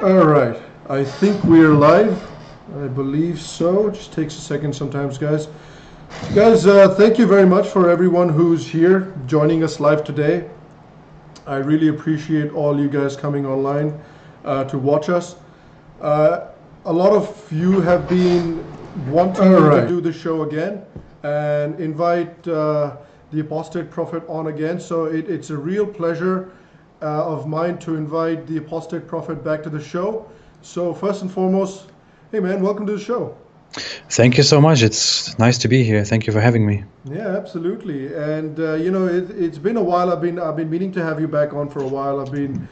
All right, I think we're live. I believe so. Just takes a second sometimes, guys. Guys, thank you very much for everyone who's here joining us live today. I really appreciate all you guys coming online to watch us. A lot of you have been wanting to do the show again and invite the Apostate Prophet on again. So it's a real pleasure of mine to invite the Apostate Prophet back to the show. So first and foremost, hey man, welcome to the show. Thank you so much. It's nice to be here. Thank you for having me. Yeah, absolutely. And it's been a while. I've been meaning to have you back on for a while. I've been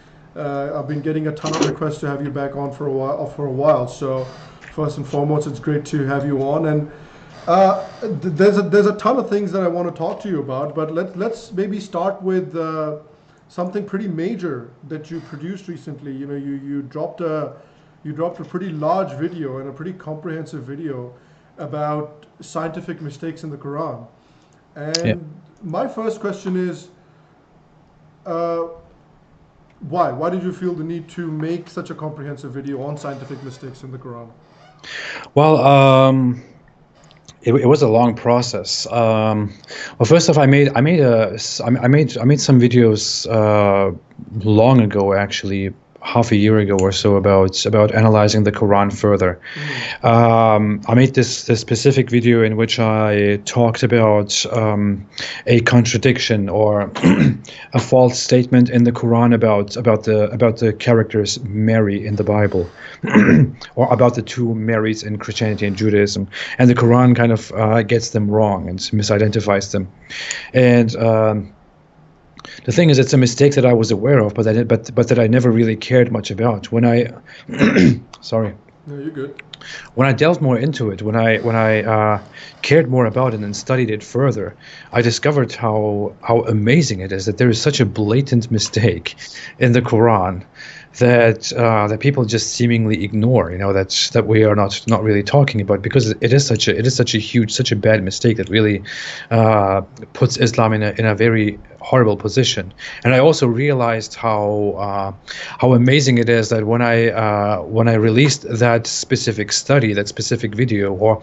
getting a ton of requests to have you back on for a while. So first and foremost, it's great to have you on. And there's a ton of things that I want to talk to you about. But let's maybe start with something pretty major that you produced recently. You know, you dropped a pretty large video and a pretty comprehensive video about scientific mistakes in the Quran. And my first question is, why? Why did you feel the need to make such a comprehensive video on scientific mistakes in the Quran? Well, it was a long process. Well, first off, I made some videos long ago, actually, half a year ago or so, about analyzing the Quran further. I made this specific video in which I talked about a contradiction or a false statement in the Quran about the characters Mary in the Bible, or about the two Marys in Christianity and Judaism, and the Quran kind of gets them wrong and misidentifies them, and the thing is, it's a mistake that I was aware of, but that I never really cared much about. When I, sorry. No, you're good. When I delved more into it, when I cared more about it and studied it further, I discovered how amazing it is that there is such a blatant mistake in the Quran that people just seemingly ignore, that we are not really talking about, because it is such a huge, such a bad mistake that really puts Islam in a very horrible position. And I also realized how amazing it is that when I released that specific study, that specific video, or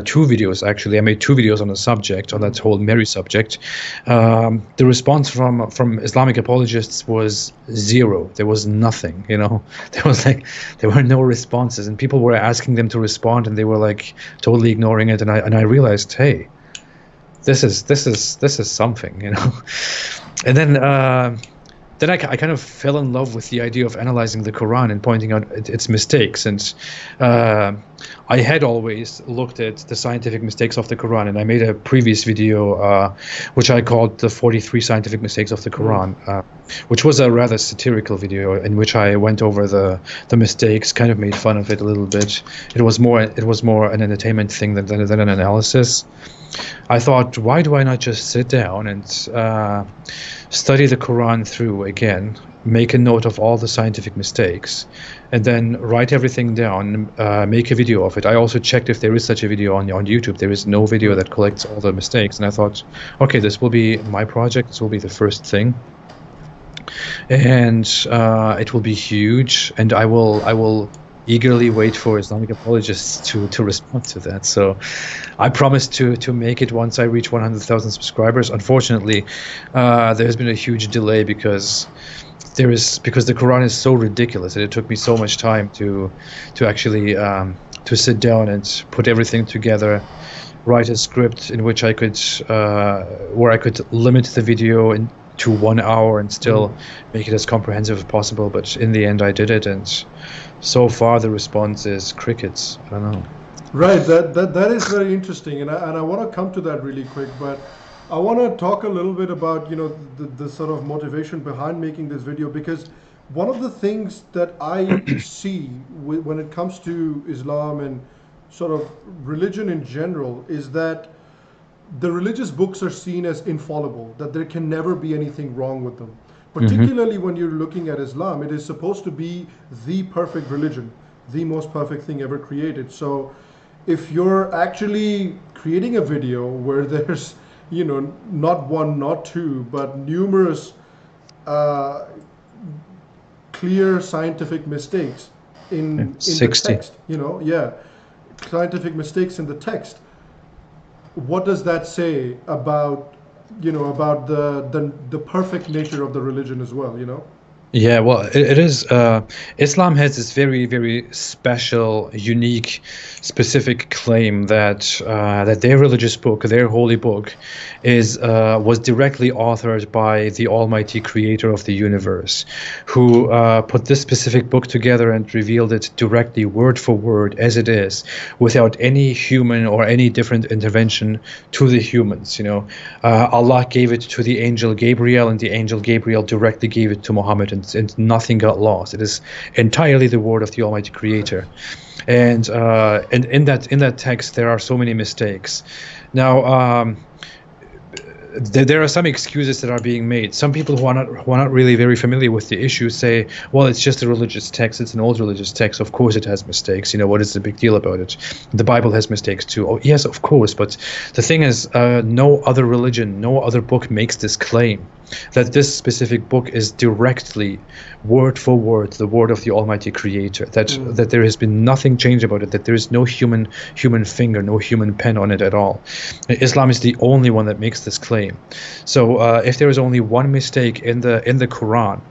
two videos actually, I made two videos on the subject, on that whole Mary subject. The response from Islamic apologists was zero. There was nothing. There were no responses, and people were asking them to respond, and they were like totally ignoring it. And I realized, hey, this is something, And then I kind of fell in love with the idea of analyzing the Quran and pointing out its mistakes. And I had always looked at the scientific mistakes of the Quran, and I made a previous video which I called the 43 scientific mistakes of the Quran, which was a rather satirical video in which I went over the mistakes, kind of made fun of it a little bit. It was more an entertainment thing than an analysis. I thought, why do I not just sit down and study the Quran through again, make a note of all the scientific mistakes, and then write everything down, make a video of it. I also checked if there is such a video on YouTube. There is no video that collects all the mistakes, and I thought, okay, this will be my project. This will be the first thing, and it will be huge, and I will eagerly wait for Islamic apologists to respond to that. So I promised to make it once I reach 100,000 subscribers. Unfortunately, there has been a huge delay because the Quran is so ridiculous, and it took me so much time to actually to sit down and put everything together, write a script in which I could where I could limit the video to 1 hour and still make it as comprehensive as possible. But in the end, I did it, and so far the response is crickets. I don't know. Right, that is very interesting, and I want to come to that really quick, but I want to talk a little bit about the sort of motivation behind making this video, because one of the things that I see when it comes to Islam and sort of religion in general is that the religious books are seen as infallible, that there can never be anything wrong with them. Particularly when you're looking at Islam, it is supposed to be the perfect religion, the most perfect thing ever created. So if you're actually creating a video where there's, not one, not two, but numerous clear scientific mistakes, in the 60. text, yeah, scientific mistakes in the text. What does that say about, about the perfect nature of the religion as well, Yeah, well, it is. Islam has this very, very special, unique, specific claim that that their religious book, their holy book, was directly authored by the Almighty Creator of the universe, who put this specific book together and revealed it directly, word for word, as it is, without any human or any different intervention to the humans. Allah gave it to the angel Gabriel, and the angel Gabriel directly gave it to Muhammad. And nothing got lost. It is entirely the word of the Almighty Creator, and in that text there are so many mistakes. Now, there are some excuses that are being made. Some people who are not really very familiar with the issue say, well, it's just a religious text. It's an old religious text. Of course it has mistakes. What is the big deal about it? The Bible has mistakes too. Oh, yes, of course. But the thing is, no other religion, no other book makes this claim that this specific book is directly, word for word, the word of the Almighty Creator, that there has been nothing changed about it, that there is no human finger, no human pen on it at all. Islam is the only one that makes this claim. So if there is only one mistake in the Quran,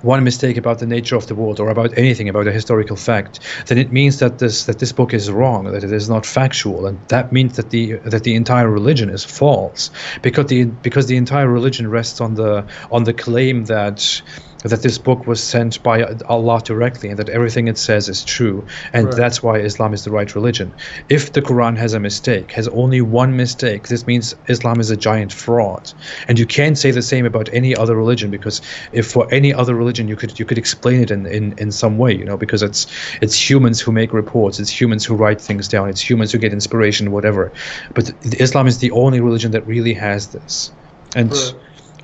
one mistake about the nature of the world or about anything, about a historical fact, then it means that this book is wrong, that it is not factual, and that means that the entire religion is false, because the entire religion rests on the claim that this book was sent by Allah directly, and that everything it says is true, and Right. that's why Islam is the right religion. If the Quran has a mistake, has only one mistake, this means Islam is a giant fraud. And you can't say the same about any other religion, because if for any other religion you could explain it in some way, because it's humans who make reports, it's humans who write things down, it's humans who get inspiration, whatever. But Islam is the only religion that really has this. And Right.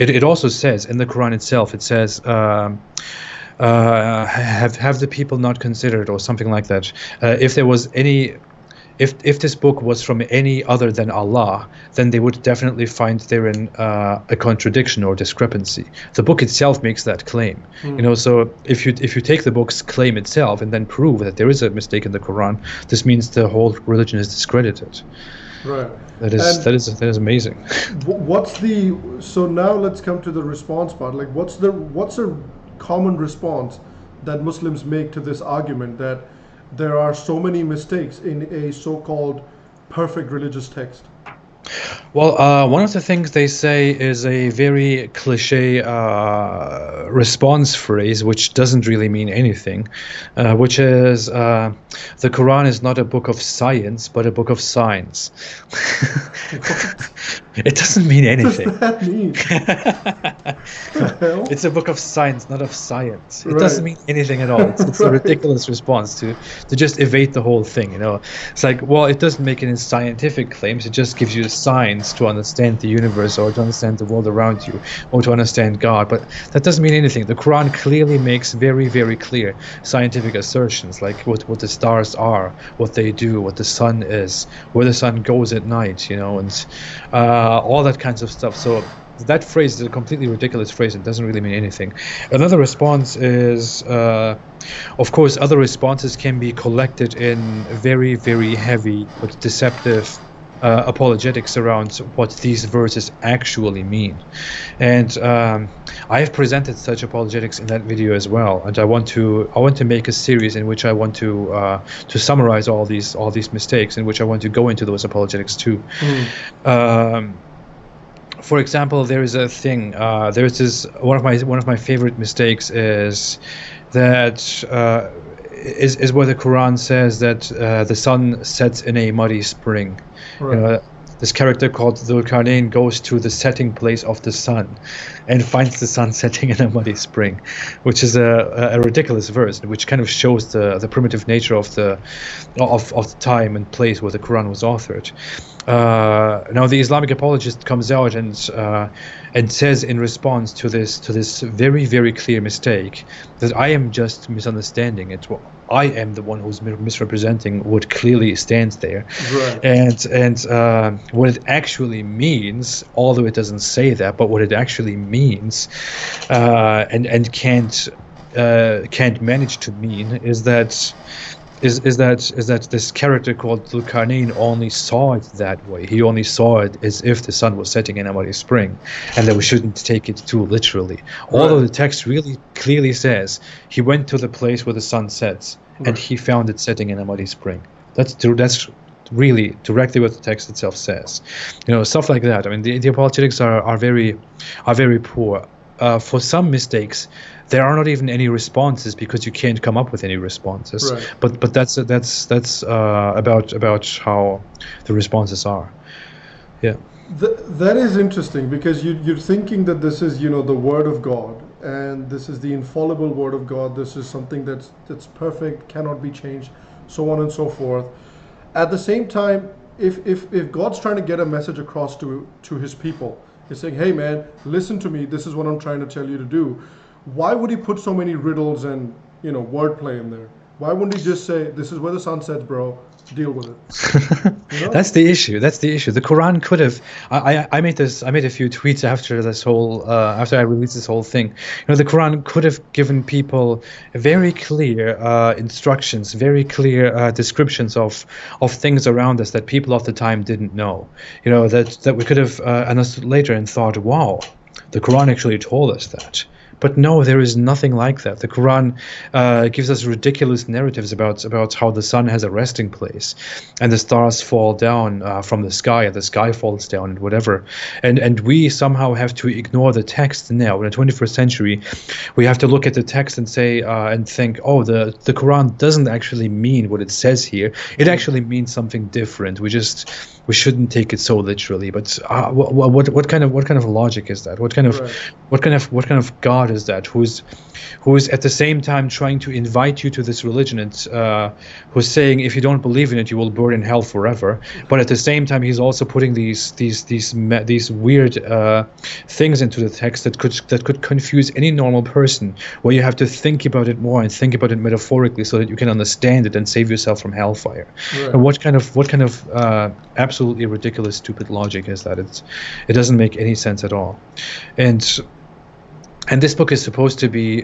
it also says in the Quran itself, it says, have the people not considered, or something like that. If there was any, if this book was from any other than Allah, then they would definitely find therein a contradiction or discrepancy. The book itself makes that claim. So if you take the book's claim itself and then prove that there is a mistake in the Quran, this means the whole religion is discredited. Right. That is amazing. So now let's come to the response part. Like, what's a common response that Muslims make to this argument that there are so many mistakes in a so-called perfect religious text? Well, one of the things they say is a very cliche response phrase, which doesn't really mean anything, which is the Quran is not a book of science, but a book of signs. It doesn't mean anything. What does that mean? The hell? It's a book of science, not of science. It Right. doesn't mean anything at all. It's a Right. ridiculous response to just evade the whole thing. It's like, well, it doesn't make any scientific claims. It just gives you signs to understand the universe, or to understand the world around you, or to understand God. But that doesn't mean anything. The Quran clearly makes very, very clear scientific assertions, like what the stars are, what they do, what the sun is, where the sun goes at night, and all that kinds of stuff. So that phrase is a completely ridiculous phrase. It doesn't really mean anything. Another response is, of course, other responses can be collected in very, very heavy but deceptive apologetics around what these verses actually mean. And I have presented such apologetics in that video as well. And I want to make a series in which I want to summarize all these mistakes, in which I want to go into those apologetics too. For example, there is a thing. There's this one of my favorite mistakes is that is where the Quran says that the sun sets in a muddy spring. Right. This character called Dhul Qarnayn goes to the setting place of the sun and finds the sun setting in a muddy spring, which is a ridiculous verse, which kind of shows the primitive nature of the time and place where the Quran was authored. Now the Islamic apologist comes out and says in response to this very, very clear mistake that I am just misunderstanding it. I am the one who's misrepresenting what clearly stands there. Right. And what it actually means, although it doesn't say that, but what it actually means, and can't can't manage to mean is that this character called Dhul-Qarnayn only saw it that way. He only saw it as if the sun was setting in a muddy spring, and that we shouldn't take it too literally. Although the text really clearly says he went to the place where the sun sets, and he found it setting in a muddy spring. That's really directly what the text itself says. Stuff like that. I mean, the apologetics are very poor. For some mistakes, there are not even any responses because you can't come up with any responses. Right. But that's about how the responses are. Yeah. That is interesting, because you're thinking that this is the word of God, and this is the infallible word of God. This is something that's perfect, cannot be changed, so on and so forth. At the same time, if God's trying to get a message across to his people, he's saying, hey man, listen to me, this is what I'm trying to tell you to do. Why would he put so many riddles and wordplay in there? Why wouldn't he just say, this is where the sun sets, bro, deal with it? That's the issue. The Quran could have. I made a few tweets after this whole after I released this whole thing. The Quran could have given people very clear instructions, very clear descriptions of things around us that people of the time didn't know. That we could have understood later and thought, wow, the Quran actually told us that. But no, there is nothing like that. The Quran gives us ridiculous narratives about how the sun has a resting place, and the stars fall down from the sky, and the sky falls down, and whatever. And we somehow have to ignore the text now. In the 21st century, we have to look at the text and say and think, oh, the Quran doesn't actually mean what it says here. It actually means something different. We shouldn't take it so literally. But what kind of logic is that? What kind of God is that, who is at the same time trying to invite you to this religion, and who's saying if you don't believe in it you will burn in hell forever, but at the same time he's also putting these weird things into the text that could confuse any normal person, where you have to think about it more and think about it metaphorically so that you can understand it and save yourself from hellfire. Right. And what kind of absolutely ridiculous, stupid logic is that? It doesn't make any sense at all. And this book is supposed to be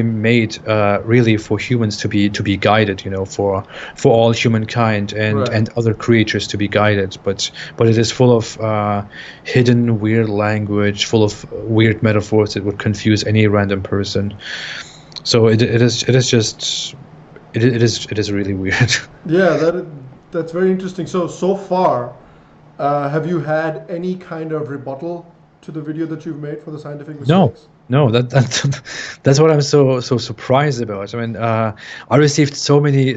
made really for humans to be guided, for all humankind and other creatures to be guided. But it is full of hidden weird language, full of weird metaphors that would confuse any random person. So it is really weird. Yeah, that's very interesting. So far, have you had any kind of rebuttal to the video that you've made for the scientific mistakes? No, that's what I'm so surprised about. I mean, I received so many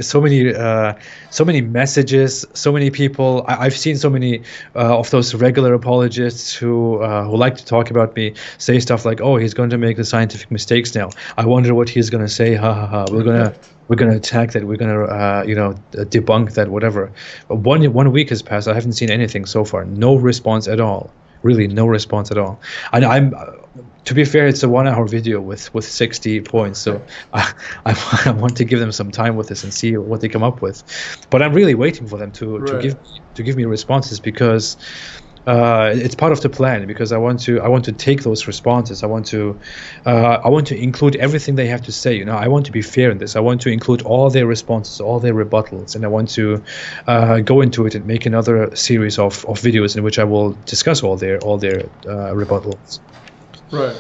messages, so many people. I've seen so many of those regular apologists who like to talk about me say stuff like, "Oh, he's going to make the scientific mistakes now. I wonder what he's going to say. Ha ha ha. We're gonna attack that. We're gonna debunk that. Whatever." But one week has passed. I haven't seen anything so far. No response at all. Really, no response at all. And I'm. To be fair, it's a 1-hour video with 60 points, so I want to give them some time with this and see what they come up with. But I'm really waiting for them to give me responses, because it's part of the plan. Because I want to take those responses. I want to include everything they have to say. I want to be fair in this. I want to include all their responses, all their rebuttals, and I want to go into it and make another series of videos in which I will discuss all their rebuttals. Right.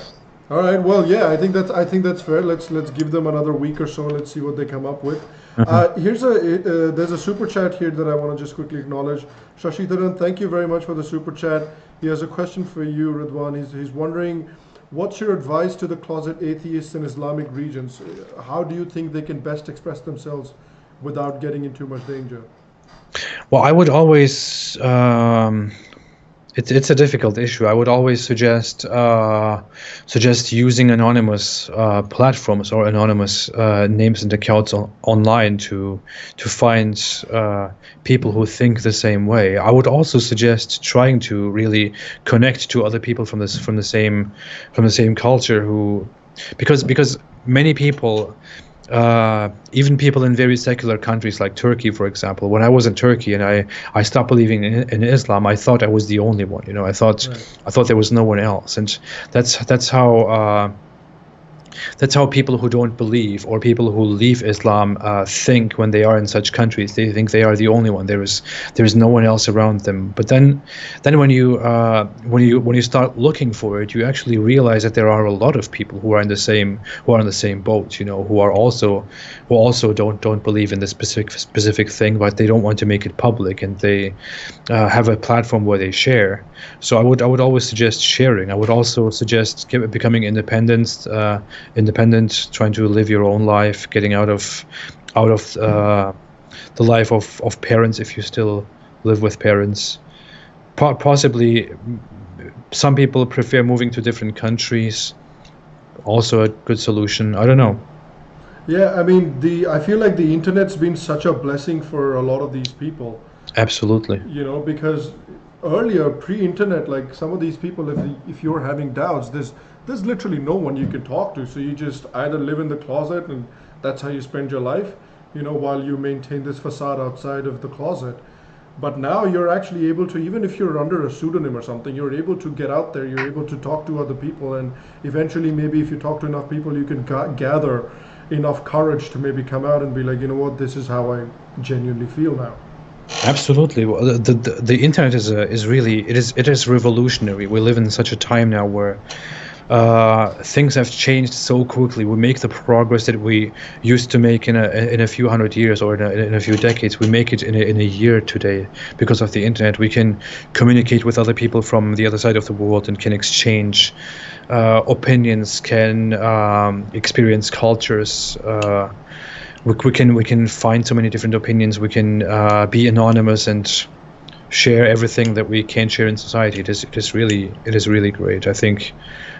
All right. Well, yeah, I think that's fair. Let's give them another week or so. Let's see what they come up with. There's a super chat here that I want to just quickly acknowledge. Shashidharan, thank you very much for the super chat. He has a question for you, Ridwan. He's wondering, what's your advice to the closet atheists in Islamic regions? How do you think they can best express themselves without getting in too much danger? Well, I would always. It's a difficult issue. I would always suggest using anonymous platforms or anonymous names and accounts online to find people who think the same way. I would also suggest trying to really connect to other people from the same culture because many people. Even people in very secular countries like Turkey, for example. When I was in Turkey and I stopped believing in Islam, I thought I was the only one. I thought there was no one else, and that's how That's how people who don't believe or people who leave Islam think when they are in such countries. They think they are the only one. There is no one else around them. But then when you start looking for it, you actually realize that there are a lot of people who are in the same boat. Who also don't believe in this specific thing, but they don't want to make it public, and they have a platform where they share. So I would always suggest sharing. I would also suggest becoming independent, trying to live your own life, getting out of the life of parents if you still live with parents. Possibly, some people prefer moving to different countries. Also a good solution. I don't know. Yeah, I mean, I feel like the internet's been such a blessing for a lot of these people, Absolutely. because earlier, pre-internet, like some of these people, if you're having doubts, there's literally no one you can talk to. So you just either live in the closet and that's how you spend your life, while you maintain this facade outside of the closet. But now you're actually able to, even if you're under a pseudonym or something, you're able to get out there, you're able to talk to other people, and eventually maybe if you talk to enough people, you can gather enough courage to maybe come out and be like, you know what, this is how I genuinely feel now. Absolutely. Well, the internet is revolutionary. We live in such a time now where things have changed so quickly. We make the progress that we used to make in a few hundred years or in a few decades. We make it in a year today because of the internet. We can communicate with other people from the other side of the world and can exchange opinions, can experience cultures. We can find so many different opinions. We can be anonymous and share everything that we can't share in society. It is really great. I think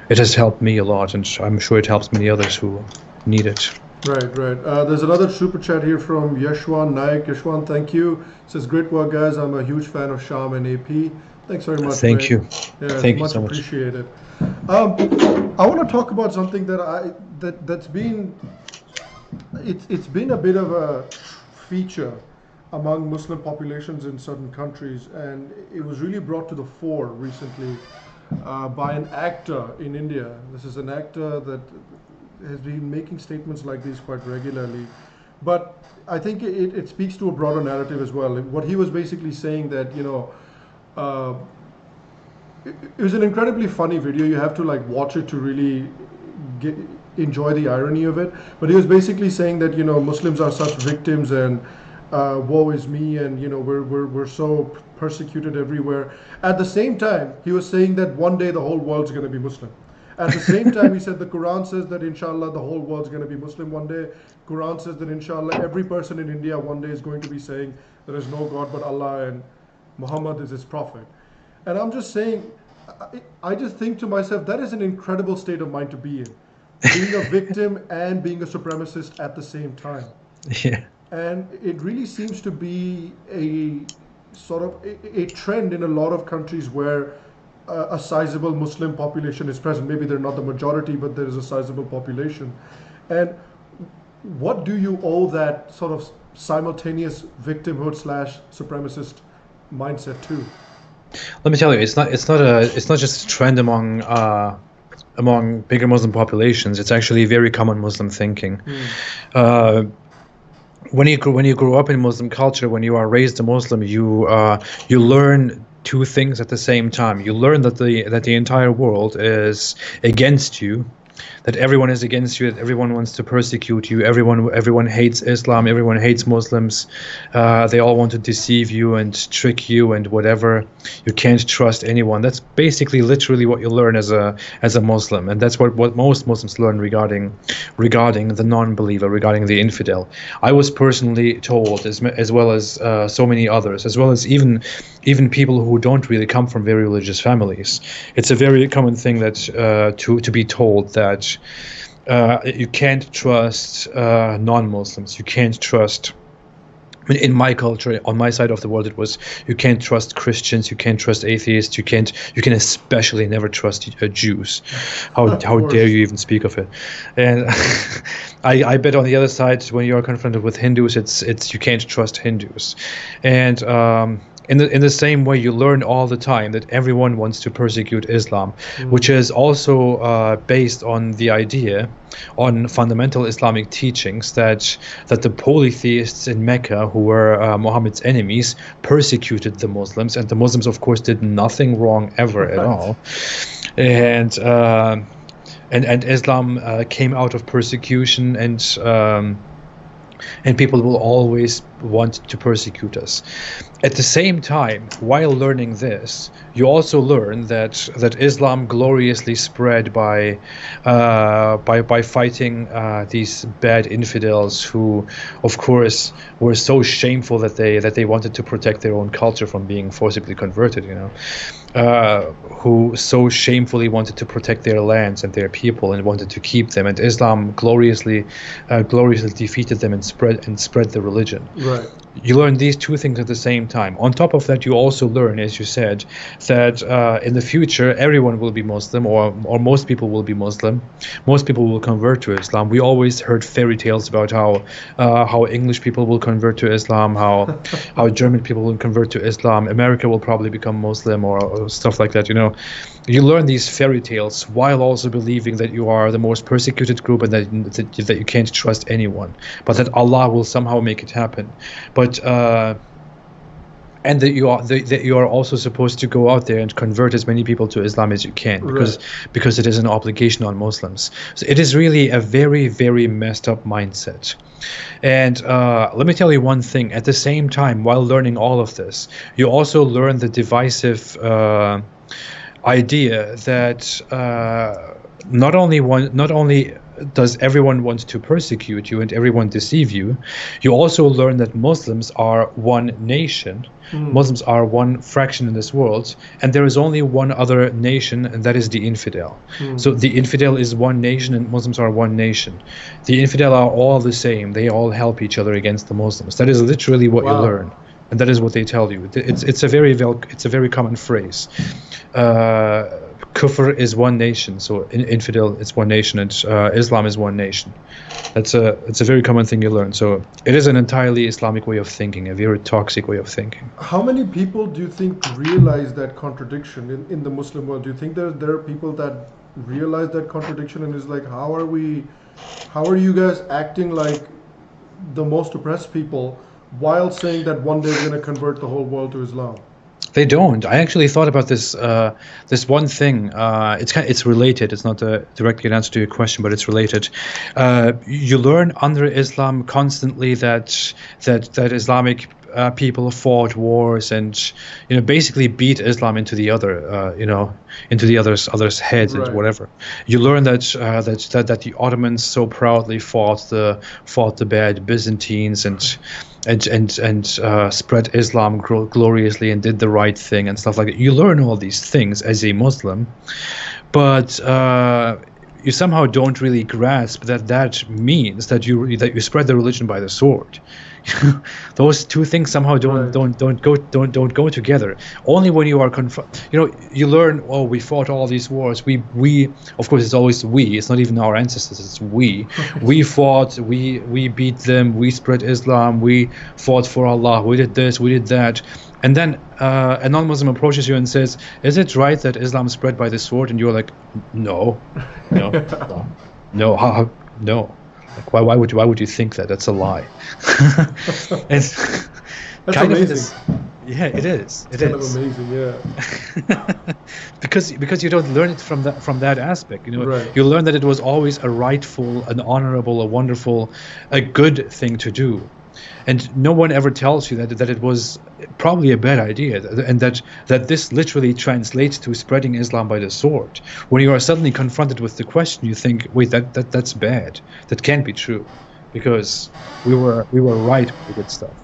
it has helped me a lot, and I'm sure it helps many others who need it. Right, right. There's another super chat here from Yashwan Naik. Yashwan, thank you. Says, great work, guys. I'm a huge fan of Sham and AP. Thanks very much. Thank you. Yeah, Thank you much so much. appreciated. I want to talk about something that's been it's been a bit of a feature among Muslim populations in certain countries, and it was really brought to the fore recently by an actor in India. This is an actor that has been making statements like these quite regularly, but I think it speaks to a broader narrative as well. What he was basically saying that, it was an incredibly funny video. You have to like watch it to really enjoy the irony of it. But he was basically saying that, Muslims are such victims, and woe is me, and we're so persecuted everywhere. At the same time, he was saying that one day the whole world's going to be Muslim. At the same time, he said the Quran says that inshallah the whole world's going to be Muslim one day. Quran says that inshallah every person in India one day is going to be saying there is no God but Allah and Muhammad is his prophet. And I'm just saying, I just think to myself, that is an incredible state of mind to be in. Being a victim and being a supremacist at the same time. Yeah. And it really seems to be a sort of a trend in a lot of countries where a sizable Muslim population is present. Maybe they're not the majority, but there is a sizable population. And what do you owe that sort of simultaneous victimhood / supremacist mindset to? Let me tell you, it's not just a trend among bigger Muslim populations. It's actually very common Muslim thinking. When you grow up in Muslim culture, when you are raised a Muslim, you learn two things at the same time. You learn that the entire world is against you, that everyone is against you, that everyone wants to persecute you, everyone hates Islam, everyone hates Muslims, they all want to deceive you and trick you and whatever. You can't trust anyone. That's basically literally what you learn as a Muslim, and that's what most Muslims learn regarding the non-believer, regarding the infidel. I was personally told, as well as so many others, as well as even people who don't really come from very religious families. It's a very common thing that to be told that you can't trust non-Muslims. You can't trust. In my culture, on my side of the world, it was you can't trust Christians, you can't trust atheists, you can especially never trust Jews. How dare you even speak of it? And I bet on the other side, when you are confronted with Hindus, it's you can't trust Hindus. And in the same way you learn all the time that everyone wants to persecute Islam, which is also based on the idea, on fundamental Islamic teachings that the polytheists in Mecca, who were Muhammad's enemies, persecuted the Muslims, and the Muslims, of course, did nothing wrong ever at all, and Islam came out of persecution, and people will always want to persecute us. At the same time, while learning this, you also learn that Islam gloriously spread by fighting these bad infidels who, of course, were so shameful that they wanted to protect their own culture from being forcibly converted. Who so shamefully wanted to protect their lands and their people and wanted to keep them, and Islam gloriously defeated them and spread the religion. Right. You learn these two things at the same time. On top of that, you also learn, as you said, that in the future everyone will be Muslim, or most people will be Muslim. Most people will convert to Islam. We always heard fairy tales about how English people will convert to Islam, how German people will convert to Islam. America will probably become Muslim, or stuff like that. You learn these fairy tales while also believing that you are the most persecuted group and that you can't trust anyone, but that Allah will somehow make it happen. But and that you are also supposed to go out there and convert as many people to Islam as you can, because it is an obligation on Muslims. So it is really a very, very messed up mindset. And let me tell you one thing. At the same time, while learning all of this, you also learn the divisive idea that not only does everyone want to persecute you and everyone deceive you, you also learn that Muslims are one nation. Muslims are one fraction in this world, and there is only one other nation, and that is the infidel. So the infidel is one nation and Muslims are one nation. The infidel are all the same. They all help each other against the Muslims. That is literally what you learn, and that is what they tell you. It's a very common phrase. Kufr is one nation, so infidel is one nation, and Islam is one nation. It's a very common thing you learn. So it is an entirely Islamic way of thinking, a very toxic way of thinking. How many people do you think realize that contradiction in the Muslim world? Do you think there are people that realize that contradiction and is like, how are you guys acting like the most oppressed people while saying that one day we're going to convert the whole world to Islam? They don't. I actually thought about this one thing. It's related. It's not directly an answer to your question, but it's related. You learn under Islam constantly that Islamic people fought wars and basically beat Islam into the others' heads and whatever. You learn that the Ottomans so proudly fought the bad Byzantines and spread Islam gloriously and did the right thing and stuff like that. You learn all these things as a Muslim, but you somehow don't really grasp that means that you spread the religion by the sword. Those two things somehow don't go together. Only when you are you learn, oh, we fought all these wars. We of course it's always we. It's not even our ancestors. It's we. We fought. We beat them. We spread Islam. We fought for Allah. We did this. We did that. And then a non-Muslim approaches you and says, "Is it right that Islam spread by the sword?" And you're like, "No, no, no." Like, why would you think that? That's a lie. It's That's kind amazing. Yeah, it is. It Kind is. of amazing, yeah. because you don't learn it from that aspect. Right. You learn that it was always a rightful, an honorable, a wonderful, a good thing to do. And no one ever tells you that it was probably a bad idea, and that this literally translates to spreading Islam by the sword. When you are suddenly confronted with the question, you think, wait, that's bad. That can't be true, because we were right with the good stuff,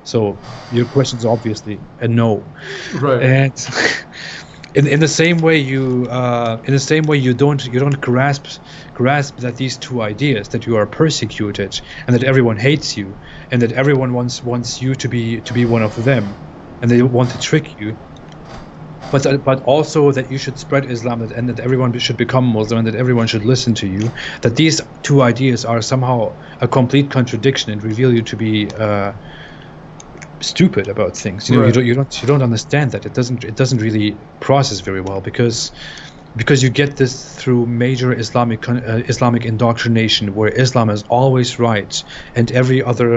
So your question is obviously a no. Right. And in the same way you don't grasp that these two ideas, that you are persecuted and that everyone hates you and that everyone wants you to be one of them and they want to trick you, but also that you should spread Islam and that everyone should become Muslim and that everyone should listen to you, that these two ideas are somehow a complete contradiction and reveal you to be stupid about things. You know, Right. you don't understand that. It doesn't really process very well because you get this through major Islamic indoctrination, where Islam is always right, and every other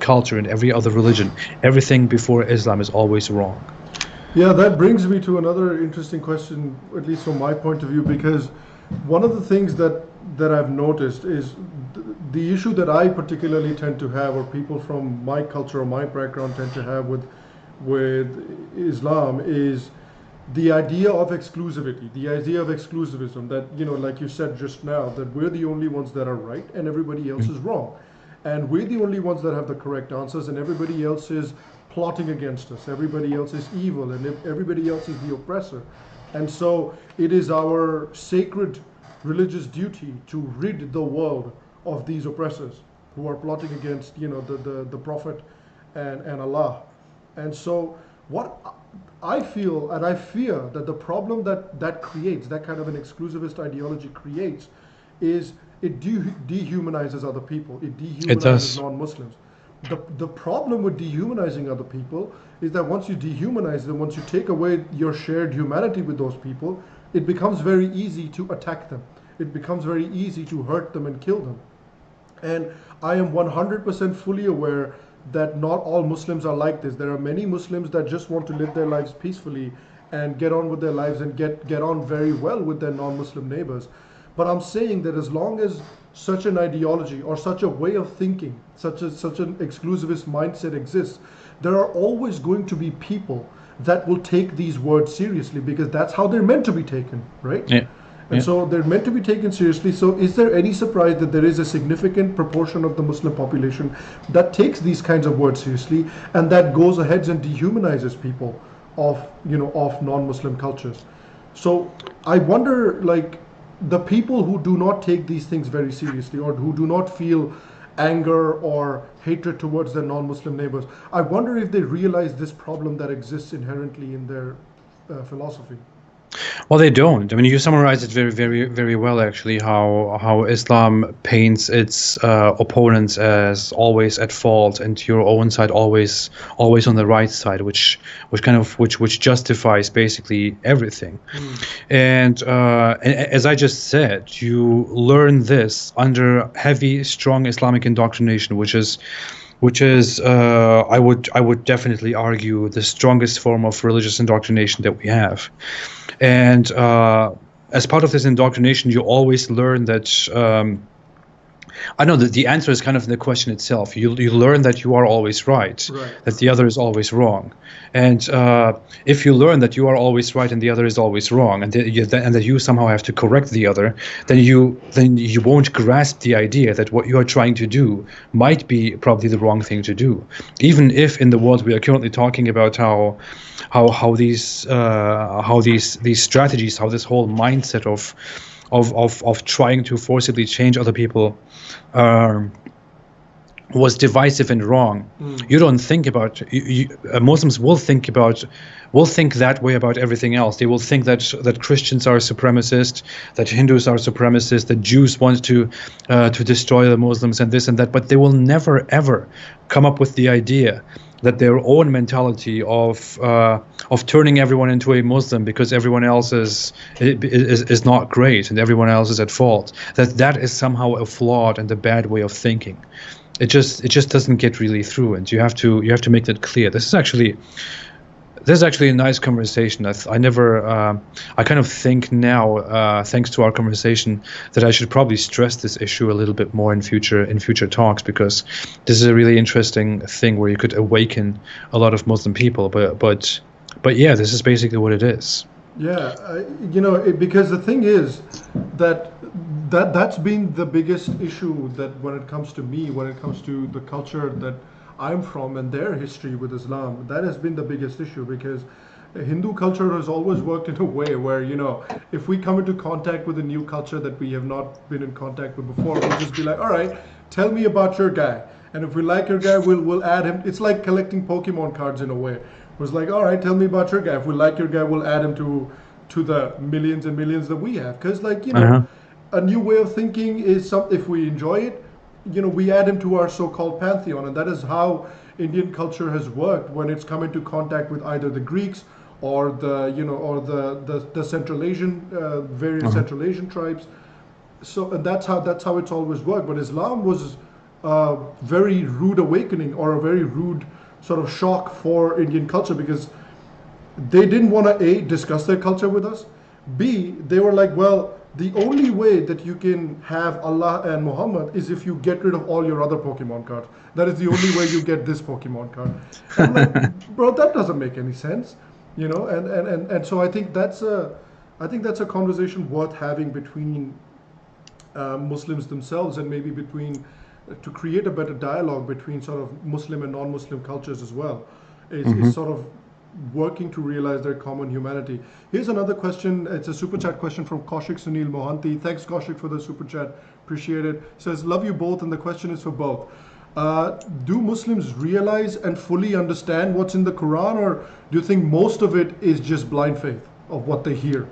culture and every other religion, everything before Islam is always wrong. Yeah, that brings me to another interesting question, at least from my point of view, because one of the things that I've noticed is the issue that I particularly tend to have, or people from my culture or my background tend to have with Islam, is the idea of exclusivity, the idea of exclusivism. That, like you said just now, that we're the only ones that are right and everybody else is wrong, and we're the only ones that have the correct answers, and everybody else is plotting against us. Everybody else is evil, and everybody else is the oppressor. And so it is our sacred religious duty to rid the world of these oppressors who are plotting against, the Prophet and Allah. And so what I feel and I fear that the problem that creates, that kind of an exclusivist ideology creates, is it dehumanizes other people. It It dehumanizes does. non-Muslims. The problem with dehumanizing other people is that once you dehumanize them, once you take away your shared humanity with those people, it becomes very easy to attack them. It becomes very easy to hurt them and kill them. And I am 100% fully aware that not all Muslims are like this. There are many Muslims that just want to live their lives peacefully and get on with their lives and get on very well with their non-Muslim neighbors. But I'm saying that as long as such an ideology or such a way of thinking, such an exclusivist mindset exists, there are always going to be people that will take these words seriously, because that's how they're meant to be taken, right? Yeah. And Yeah. so they're meant to be taken seriously. So is there any surprise that there is a significant proportion of the Muslim population that takes these kinds of words seriously, and that goes ahead and dehumanizes people of non-Muslim cultures? So I wonder, like, the people who do not take these things very seriously, or who do not feel anger or hatred towards their non-Muslim neighbors, I wonder if they realize this problem that exists inherently in their philosophy. Well, they don't. I mean, you summarize it very, very, very well, actually. How Islam paints its opponents as always at fault, and your own side always on the right side, which justifies basically everything. And as I just said, you learn this under heavy, strong Islamic indoctrination, which is I would definitely argue the strongest form of religious indoctrination that we have. And as part of this indoctrination, you always learn that I know that the answer is kind of in the question itself. You learn that you are always right, Right. that the other is always wrong. And if you learn that you are always right and the other is always wrong, and that you somehow have to correct the other, then you won't grasp the idea that what you are trying to do might be probably the wrong thing to do. Even if in the world we are currently talking about how these strategies, how this whole mindset of trying to forcibly change other people um, was divisive and wrong. You don't think about Muslims will think that way about everything else. They will think that Christians are supremacist, that Hindus are supremacist, that Jews want to destroy the Muslims and this and that, but they will never ever come up with the idea that their own mentality of turning everyone into a Muslim because everyone else is not great and everyone else is at fault, that is somehow a flawed and a bad way of thinking. It just doesn't get really through, and you have to make that clear. This is actually a nice conversation. I kind of think now, thanks to our conversation, that I should probably stress this issue a little bit more in future talks, because this is a really interesting thing where you could awaken a lot of Muslim people. But yeah, this is basically what it is. Yeah, because the thing is that that's been the biggest issue, that when it comes to me, when it comes to the culture that I'm from and their history with Islam, that has been the biggest issue, because Hindu culture has always worked in a way where, if we come into contact with a new culture that we have not been in contact with before, we'll just be like, all right, tell me about your guy. And if we like your guy, we'll add him. It's like collecting Pokemon cards in a way. It was like, all right, tell me about your guy. If we like your guy, we'll add him to the millions and millions that we have. Because, Uh-huh. a new way of thinking is something, if we enjoy it, we add him to our so-called pantheon, and that is how Indian culture has worked when it's come into contact with either the Greeks or the Central Asian various Central Asian tribes. So and that's how it's always worked. But Islam was a very rude awakening, or a very rude sort of shock for Indian culture, because they didn't want to A, discuss their culture with us. B, they were like, well, the only way that you can have Allah and Muhammad is if you get rid of all your other Pokemon cards. That is the only way you get this Pokemon card. I'm like, bro, that doesn't make any sense, and so I think that's a conversation worth having between Muslims themselves, and maybe to create a better dialogue between sort of Muslim and non-Muslim cultures as well, is sort of working to realize their common humanity. Here's another question. It's a super chat question from Kaushik Sunil Mohanty. Thanks, Kaushik, for the super chat. Appreciate it. Says, love you both, and the question is for both. Do Muslims realize and fully understand what's in the Quran, or do you think most of it is just blind faith of what they hear?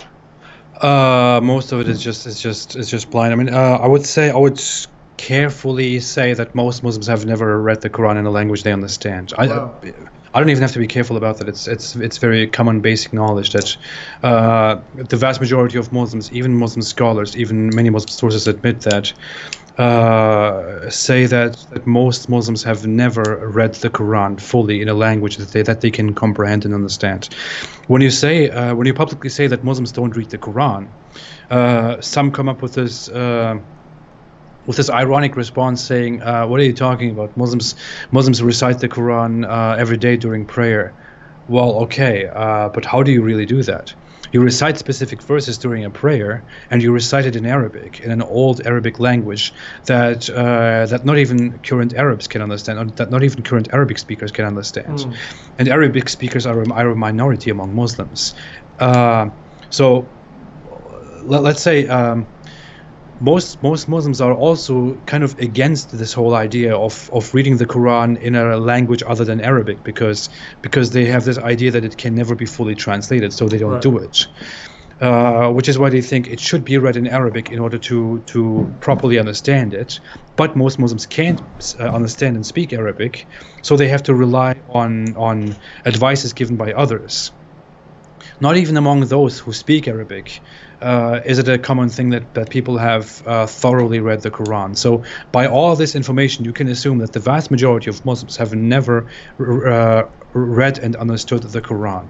Most of it is just blind. I mean, I would carefully say that most Muslims have never read the Quran in a language they understand. Wow. I don't even have to be careful about that. It's very common basic knowledge that the vast majority of Muslims, even Muslim scholars, even many Muslim sources admit that, say that most Muslims have never read the Quran fully in a language that they can comprehend and understand. When you publicly say that Muslims don't read the Quran, some come up with this ironic response saying, what are you talking about? Muslims recite the Quran every day during prayer. Well, okay, but how do you really do that? You recite specific verses during a prayer, and you recite it in Arabic, in an old Arabic language that not even current Arabs can understand, or that not even current Arabic speakers can understand. And Arabic speakers are a minority among Muslims. So let's say most Muslims are also kind of against this whole idea of reading the Quran in a language other than Arabic, because they have this idea that it can never be fully translated, so they don't do it. Which is why they think it should be read in Arabic in order to properly understand it. But most Muslims can't understand and speak Arabic, so they have to rely on advices given by others. Not even among those who speak Arabic is it a common thing that people have thoroughly read the Quran. So by all this information, you can assume that the vast majority of Muslims have never read and understood the Quran,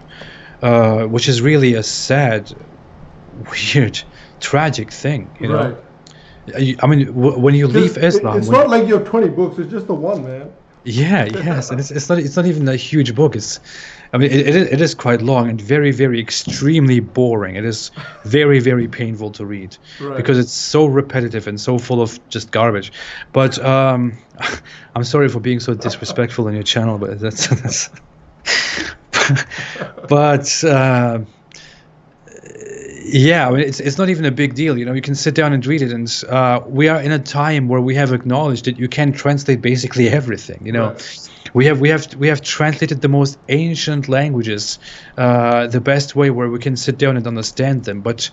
which is really a sad, weird, tragic thing. Right. I mean, when you leave Islam, it's not like you have 20 books. It's just the one, man. Yeah, yes, and it's not even a huge book. It is quite long and very, very extremely boring. It is very, very painful to read because it's so repetitive and so full of just garbage. But I'm sorry for being so disrespectful on your channel, but that's but yeah, I mean, it's not even a big deal. You can sit down and read it, and we are in a time where we have acknowledged that you can translate basically everything. Right. We have translated the most ancient languages the best way, where we can sit down and understand them. But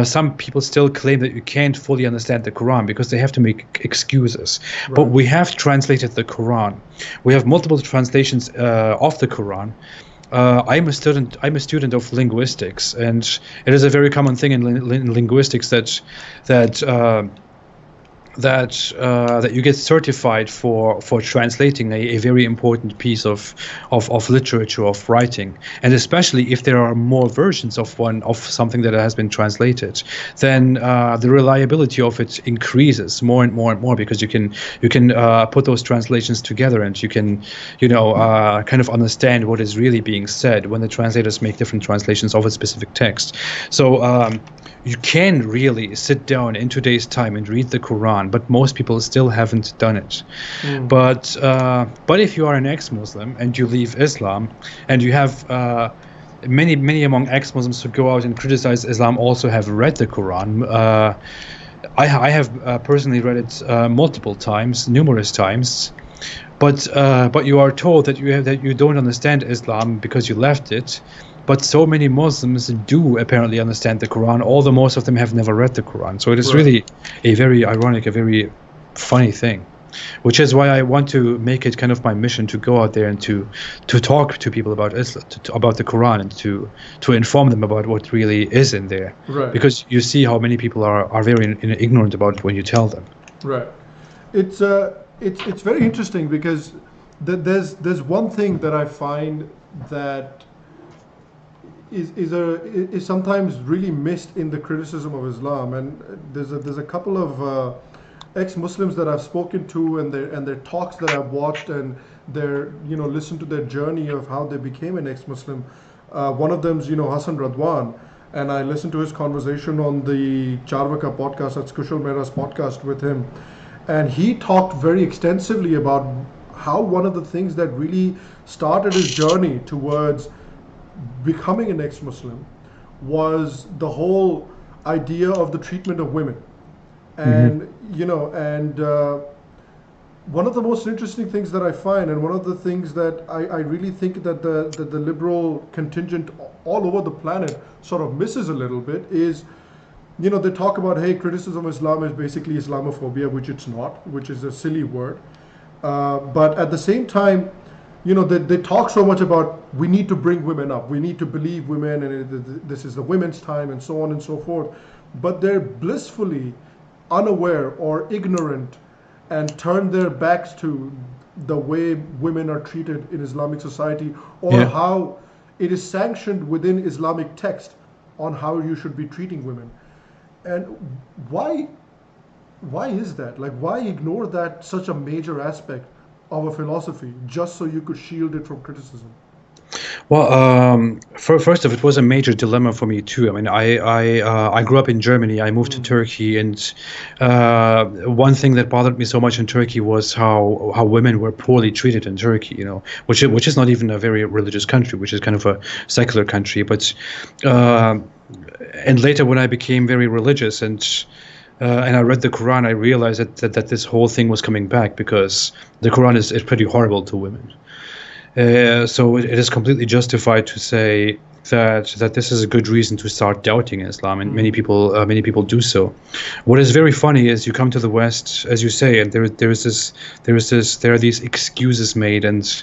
some people still claim that you can't fully understand the Quran because they have to make excuses. Right. But we have translated the Quran. We have multiple translations of the Quran. I'm a student of linguistics, and it is a very common thing in linguistics that you get certified for translating a very important piece of literature, of writing, and especially if there are more versions of something that has been translated, then the reliability of it increases more and more and more, because you can put those translations together, and you can kind of understand what is really being said when the translators make different translations of a specific text. So you can really sit down in today's time and read the Quran, but most people still haven't done it. But if you are an ex-Muslim and you leave Islam, and you have many among ex-Muslims who go out and criticize Islam also have read the Quran. I have personally read it multiple times, numerous times. But you are told that you don't understand Islam because you left it. But so many Muslims do apparently understand the Quran, although most of them have never read the Quran. So it is really a very ironic, a very funny thing, which is why I want to make it kind of my mission to go out there and to talk to people about Islam, about the Quran, and to inform them about what really is in there. Right. Because you see how many people are very ignorant about it when you tell them. Right. It's very interesting because there's one thing that I find that is sometimes really missed in the criticism of Islam, and there's a couple of ex-Muslims that I've spoken to, and their talks that I've watched, and their listened to their journey of how they became an ex-Muslim. One of them's Hassan Radwan, and I listened to his conversation on the Charvaka podcast, that's Kushal Mehra's podcast with him, and he talked very extensively about how one of the things that really started his journey towards becoming an ex-Muslim was the whole idea of the treatment of women. And one of the most interesting things that I find, and one of the things that I really think that the liberal contingent all over the planet sort of misses a little bit is, they talk about, hey, criticism of Islam is basically Islamophobia, which it's not, which is a silly word. But at the same time, they talk so much about we need to bring women up, we need to believe women, and this is the women's time, and so on and so forth. But they're blissfully unaware or ignorant and turn their backs to the way women are treated in Islamic society, or how it is sanctioned within Islamic text on how you should be treating women. And why is that? Like, why ignore that such a major aspect of a philosophy just so you could shield it from criticism? Well, first of it was a major dilemma for me too. I mean, I grew up in Germany. I moved to Turkey, and one thing that bothered me so much in Turkey was how women were poorly treated in Turkey. Which is not even a very religious country, which is kind of a secular country. But and later when I became very religious and I read the Quran, I realized that this whole thing was coming back, because the Quran is pretty horrible to women. So it is completely justified to say that this is a good reason to start doubting Islam, and many people do so. What is very funny is you come to the West, as you say, and there are these excuses made, and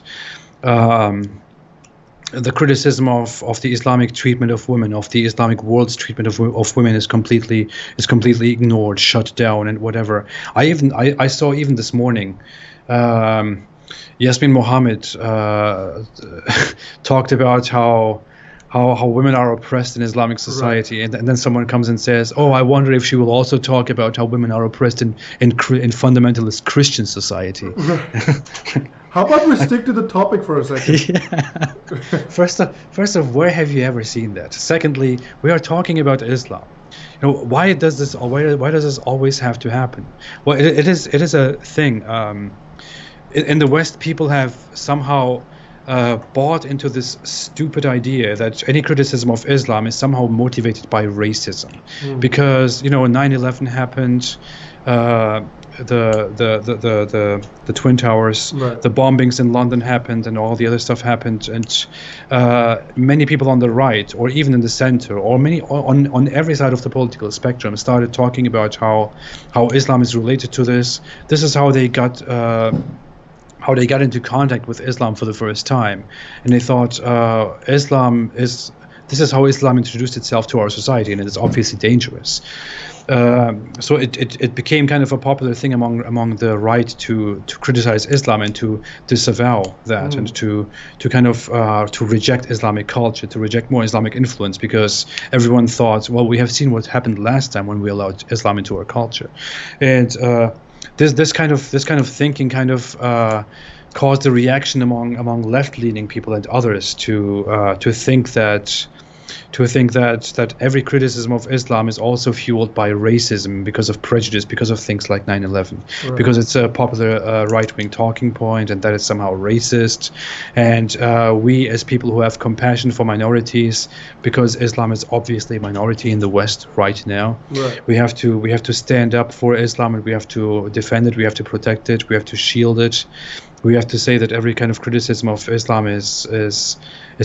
the criticism of the Islamic treatment of women, of the Islamic world's treatment of women is completely ignored, shut down, and whatever. I saw even this morning. Yasmin Mohammed talked about how women are oppressed in Islamic society, right. and then someone comes and says, "Oh, I wonder if she will also talk about how women are oppressed in fundamentalist Christian society." Right. How about we stick to the topic for a second? Yeah. First of, where have you ever seen that? Secondly, we are talking about Islam. Why does this always have to happen? Well, it is a thing. In the West, people have somehow bought into this stupid idea that any criticism of Islam is somehow motivated by racism, because 9/11 happened, the Twin Towers, right. The bombings in London happened, and all the other stuff happened, and many people on the right, or even in the center, or many on every side of the political spectrum, started talking about how Islam is related to this. This is how they got. How they got into contact with Islam for the first time, and they thought this is how Islam introduced itself to our society, and it is obviously dangerous. So it became kind of a popular thing among the right to criticize Islam and to disavow that, and to kind of to reject Islamic culture, to reject more Islamic influence, because everyone thought, well, we have seen what happened last time when we allowed Islam into our culture, and this kind of thinking kind of caused a reaction among left-leaning people and others to think that every criticism of Islam is also fueled by racism, because of prejudice, because of things like 9/11, right. Because it's a popular right-wing talking point, and that it's somehow racist. And we, as people who have compassion for minorities, because Islam is obviously a minority in the West right now, right. we have to stand up for Islam, and we have to defend it, we have to protect it, we have to shield it. We have to say that every kind of criticism of Islam is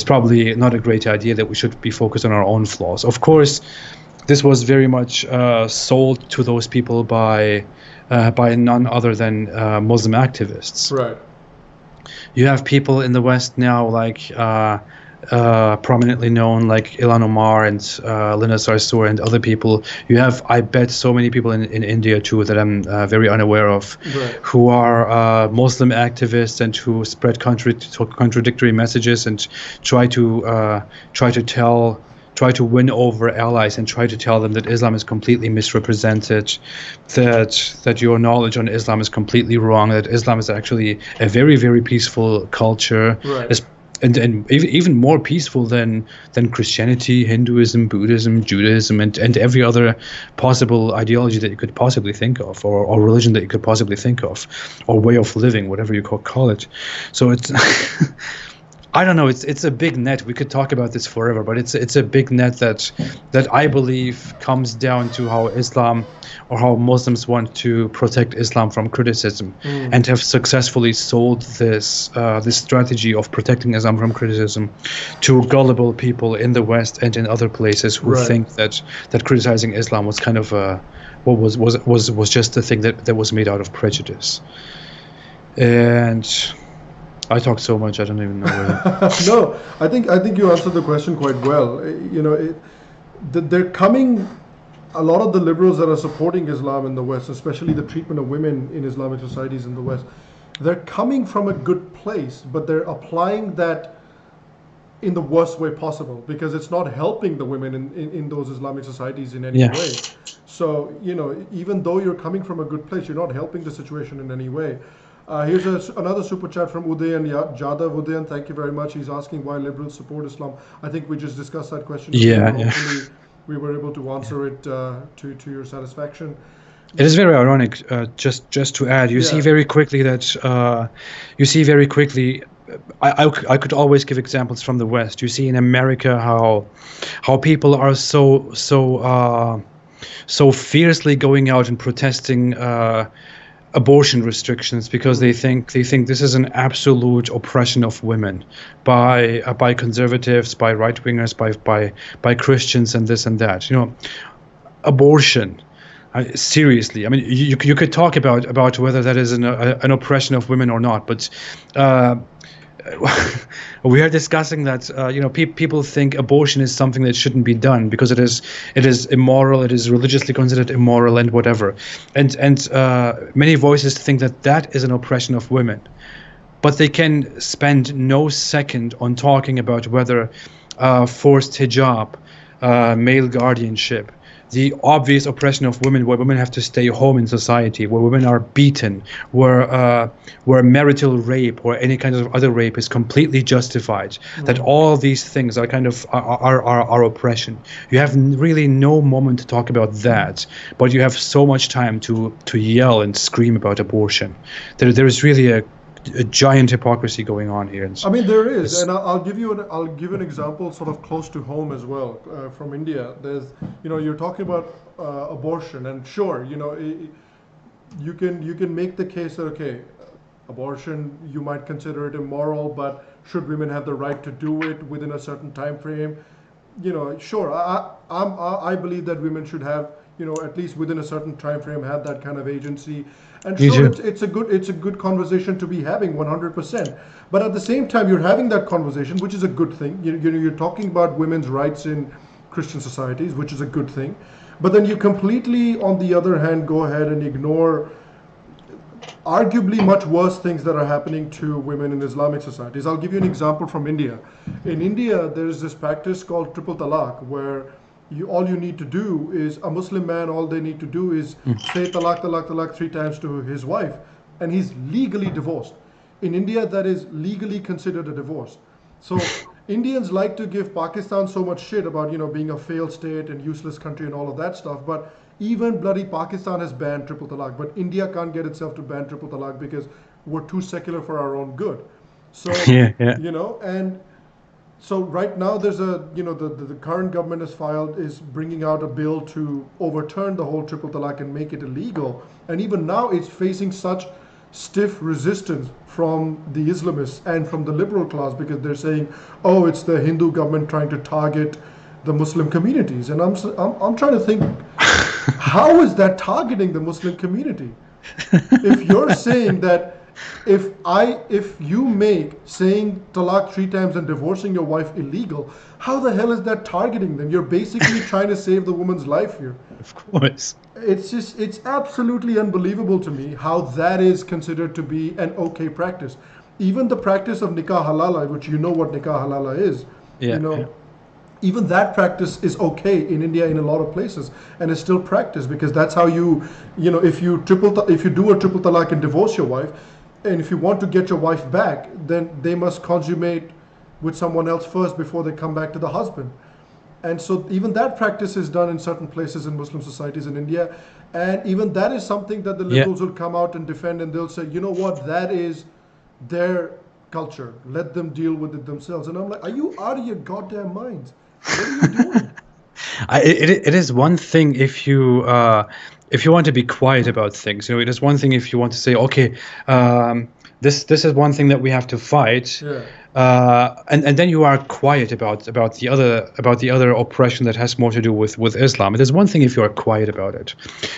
probably not a great idea, that we should be focused on our own flaws. Of course, this was very much sold to those people by by none other than Muslim activists. Right. You have people in the West now, like prominently known, like Ilhan Omar and Lina Sarsour and other people. You have, I bet, so many people in India too that I'm very unaware of, Right. who are Muslim activists and who spread contradictory messages and try to win over allies and try to tell them that Islam is completely misrepresented, that your knowledge on Islam is completely wrong, that Islam is actually a very, very peaceful culture, Right. and even more peaceful than Christianity, Hinduism, Buddhism, Judaism, and every other possible ideology that you could possibly think of, or religion that you could possibly think of, or way of living, whatever you call it. So it's I don't know. It's a big net. We could talk about this forever, but it's a big net that I believe comes down to how Islam or how Muslims want to protect Islam from criticism, and have successfully sold this strategy of protecting Islam from criticism to gullible people in the West and in other places who Right. think that criticizing Islam was kind of was just a thing that was made out of prejudice. And I talk so much, I don't even know where. No, I think you answered the question quite well. You know, they're coming. A lot of the liberals that are supporting Islam in the West, especially the treatment of women in Islamic societies in the West, they're coming from a good place, but they're applying that in the worst way possible, because it's not helping the women in those Islamic societies in any Yeah. way. So, you know, even though you're coming from a good place, you're not helping the situation in any way. Here's another super chat from Udayan Jadav. Udayan, thank you very much. He's asking why liberals support Islam. I think we just discussed that question. Yeah, yeah. Hopefully we were able to answer it to your satisfaction. It is very ironic. Just to add, you see very quickly that I could always give examples from the West. You see in America how people are so fiercely going out and protesting abortion restrictions because they think this is an absolute oppression of women by conservatives, by right wingers, by Christians, and this and that. You know, abortion. Seriously, I mean, you could talk about whether that is an oppression of women or not, but we are discussing that people think abortion is something that shouldn't be done because it is immoral, it is religiously considered immoral, and whatever, and many voices think that is an oppression of women, but they can spend no second on talking about whether forced hijab, male guardianship, the obvious oppression of women, where women have to stay home in society, where women are beaten, where marital rape or any kind of other rape is completely justified. That all these things are kind of are oppression. You have really no moment to talk about that, but you have so much time to yell and scream about abortion. There is really a giant hypocrisy going on here. I mean, there is, and I'll give an example sort of close to home as well, from India. There's, you're talking about abortion, and sure, you can make the case that, okay, abortion, you might consider it immoral, but should women have the right to do it within a certain time frame? Sure, I believe that women should have, at least within a certain time frame, have that kind of agency. And sure, it's a good conversation to be having, 100%. But at the same time, you're having that conversation, which is a good thing. You're talking about women's rights in Christian societies, which is a good thing. But then you completely, on the other hand, go ahead and ignore arguably much worse things that are happening to women in Islamic societies. I'll give you an example from India. In India, there is this practice called triple talaq, where all you need to do is, a Muslim man, all they need to do is say talaq, talaq, talaq 3 times to his wife, and he's legally divorced. In India, that is legally considered a divorce. So Indians like to give Pakistan so much shit about, being a failed state and useless country and all of that stuff, but even bloody Pakistan has banned triple talaq, but India can't get itself to ban triple talaq because we're too secular for our own good. So, and so right now there's the current government is bringing out a bill to overturn the whole triple talaq and make it illegal. And even now it's facing such stiff resistance from the Islamists and from the liberal class, because they're saying, oh, it's the Hindu government trying to target the Muslim communities. And I'm trying to think, how is that targeting the Muslim community? If you're saying that if you make saying talaq 3 times and divorcing your wife illegal, how the hell is that targeting them? You're basically trying to save the woman's life here. Of course. It's absolutely unbelievable to me how that is considered to be an okay practice. Even the practice of nikah halala, which you know what nikah halala is, you Yeah, yeah. know, even that practice is okay in India in a lot of places, and is still practiced because that's how if if you do a triple talaq and divorce your wife, and if you want to get your wife back, then they must consummate with someone else first before they come back to the husband. And so even that practice is done in certain places in Muslim societies in India, and even that is something that the Yeah. liberals will come out and defend, and they'll say, you know what, that is their culture. Let them deal with it themselves. And I'm like, are you out of your goddamn minds? What are you doing? It is one thing if you want to be quiet about things. It is one thing if you want to say, okay, this is one thing that we have to fight, Yeah. and then you are quiet about the other oppression that has more to do with Islam. It is one thing if you are quiet about it,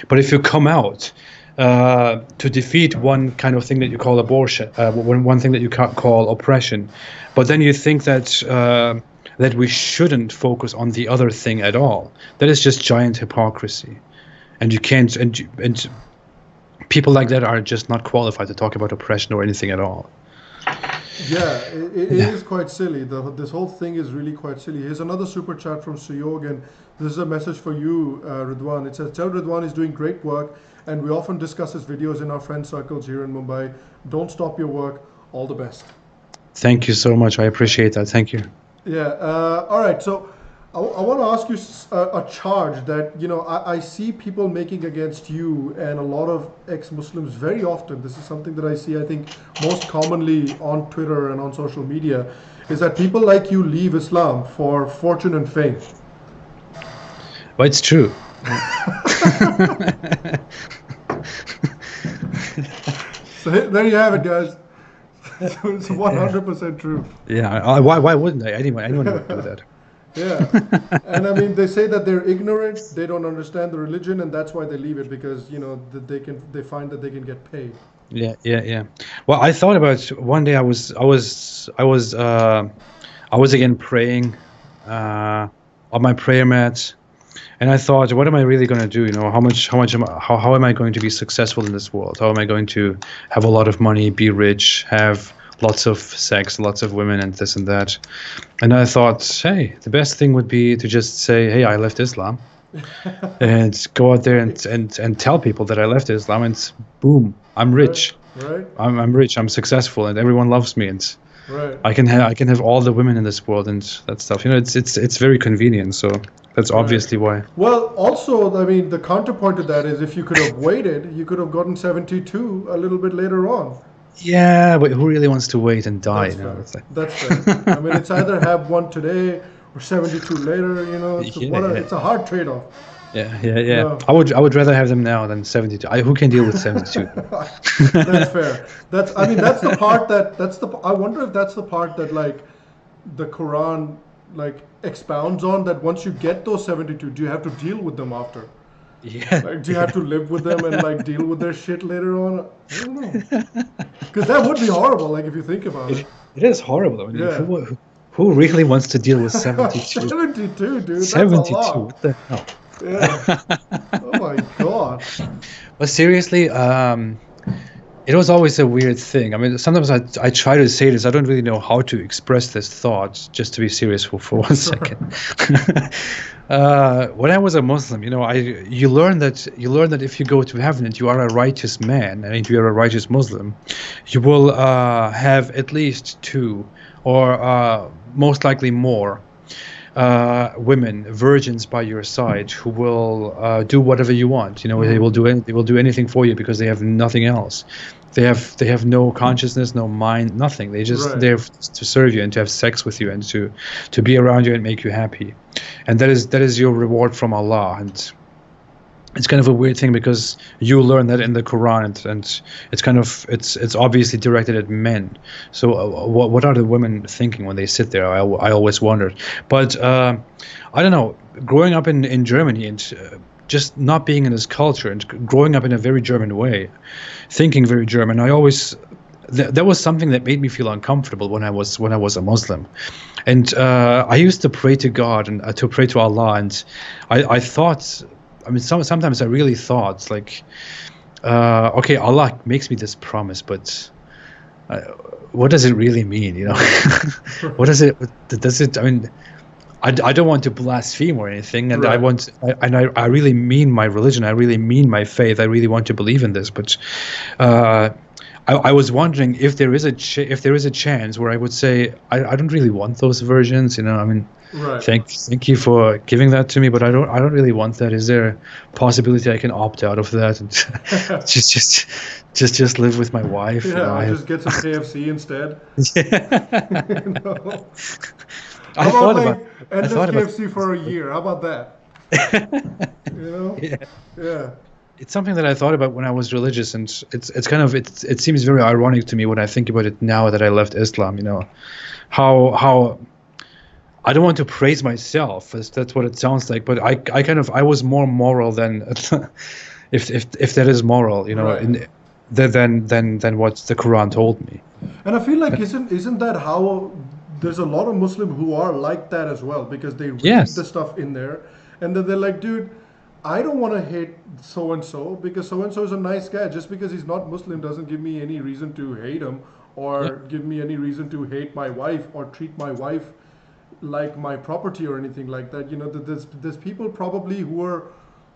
but if you come out to defeat one kind of thing that you call abortion, one thing that you call oppression, but then you think that we shouldn't focus on the other thing at all. That is just giant hypocrisy, and you can't. And people like that are just not qualified to talk about oppression or anything at all. Yeah, it is quite silly. This whole thing is really quite silly. Here's another super chat from Suyog, and this is a message for you, Ridwan. It says, tell Ridwan he's doing great work, and we often discuss his videos in our friend circles here in Mumbai. Don't stop your work. All the best. Thank you so much. I appreciate that. Thank you. Yeah. All right. So I want to ask you a charge that I see people making against you and a lot of ex-Muslims very often. This is something that I see, I think, most commonly on Twitter and on social media, is that people like you leave Islam for fortune and fame. But it's true. So there you have it, guys. It's 100% true. Yeah. Why wouldn't I? Anyone would do that. Yeah, and I mean, they say that they're ignorant, they don't understand the religion, and that's why they leave it, because that they find that they can get paid. Yeah. Well, I thought about one day. I was again praying on my prayer mat, and I thought, what am I really going to do? How am I going to be successful in this world? How am I going to have a lot of money, be rich, have lots of sex, lots of women, and this and that? And I thought, hey, the best thing would be to just say, hey, I left Islam, and go out there and tell people that I left Islam, and boom, I'm rich. Right. I'm rich. I'm successful, and everyone loves me, and Right. I can have all the women in this world and that stuff. It's very convenient. So that's obviously why. Well, also, I mean, the counterpoint to that is if you could have waited, you could have gotten 72 a little bit later on. Yeah, but who really wants to wait and die? That's fair. It's like, That's fair. I mean, it's either have one today or 72 later. It's a hard trade-off. yeah. No. I would rather have them now than 72. Who can deal with 72? That's fair. That's the part I wonder if that's the part that like the Quran like expounds on, that once you get those 72, do you have to deal with them after? Yeah. Like, do you have to live with them and like deal with their shit later on? I don't know. Because that would be horrible, like if you think about it. It is horrible. I mean, Yeah. who really wants to deal with 72? 72, dude. 72. That's a lot. What the hell? Yeah. Oh my god. But seriously, it was always a weird thing. I mean, sometimes I try to say this. I don't really know how to express this thought. Just to be serious for 1 second. When I was a Muslim, you learn that if you go to heaven and you are a righteous man, and if you are a righteous Muslim, you will have at least 2, or most likely more, women, virgins by your side, who will do whatever you want. They will do anything for you because they have nothing else. They have no consciousness, no mind, nothing. They just Right. there to serve you and to have sex with you and to be around you and make you happy. And that is your reward from Allah. And it's kind of a weird thing because you learn that in the Quran, and it's obviously directed at men. So what are the women thinking when they sit there? I always wondered. But I don't know. Growing up in Germany and just not being in this culture and growing up in a very German way, thinking very German, I always that was something that made me feel uncomfortable when I was a Muslim, and I used to pray to God and to pray to Allah, and I thought, I mean, sometimes I really thought like, okay, Allah makes me this promise, but what does it really mean? You know, what does it? Does it? I mean, I don't want to blaspheme or anything, and Right. I really mean my religion. I really mean my faith. I really want to believe in this, but. I was wondering if there is a chance where I would say I don't really want those versions, you know. I mean, Right. thank you for giving that to me, but I don't really want that. Is there a possibility I can opt out of that and just live with my wife? You know, Yeah, just get some KFC instead. You know? I How about thought about like I endless thought about KFC for a year? How about that? You know? yeah. Yeah. It's something that I thought about when I was religious, and it's kind of it seems very ironic to me when I think about it now that I left Islam. You know, how I don't want to praise myself, as that's what it sounds like, but I was more moral than if that is moral, you know, Right. than what the Quran told me. And I feel like isn't that how there's a lot of Muslims who are like that as well because they read the Yes. stuff in there and then they're like, dude, I don't want to hate so and so because so and so is a nice guy. Just because he's not Muslim doesn't give me any reason to hate him Yeah. or give me any reason to hate my wife or treat my wife like my property or anything like that. You know, there's people probably who are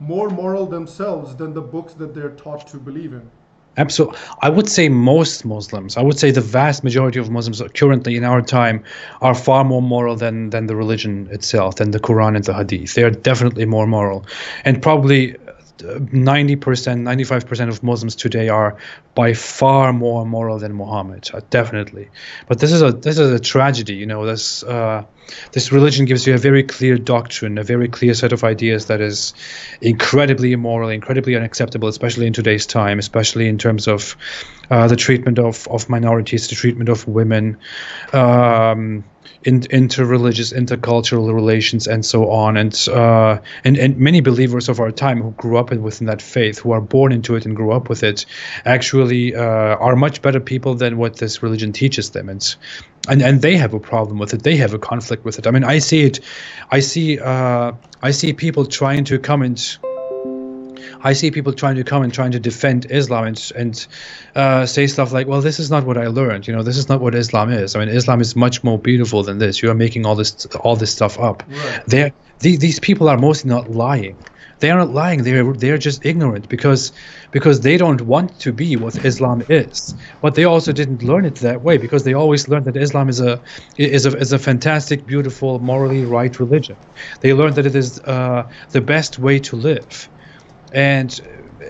more moral themselves than the books that they're taught to believe in. Absolutely. I would say most Muslims, I would say the vast majority of Muslims currently in our time are far more moral than the religion itself, than the Quran and the Hadith. They are definitely more moral. And probably 90%, 95% of Muslims today are by far more moral than Muhammad, definitely. But this is a tragedy, you know. This religion gives you a very clear doctrine, a very clear set of ideas that is incredibly immoral, incredibly unacceptable, especially in today's time, especially in terms of the treatment of minorities, the treatment of women, interreligious, intercultural relations, and so on. And many believers of our time who grew up within that faith, who are born into it and grew up with it, actually are much better people than what this religion teaches them. And they have a problem with it. They have a conflict with it. I mean, I see it. I see people trying to come and. I see people trying to come and trying to defend Islam and say stuff like, "Well, this is not what I learned. You know, this is not what Islam is. I mean, Islam is much more beautiful than this. You are making all this stuff up." Right. These people are mostly not lying. They are not lying. They are just ignorant because they don't want to be what Islam is. But they also didn't learn it that way because they always learned that Islam is a fantastic, beautiful, morally right religion. They learned that it is the best way to live. And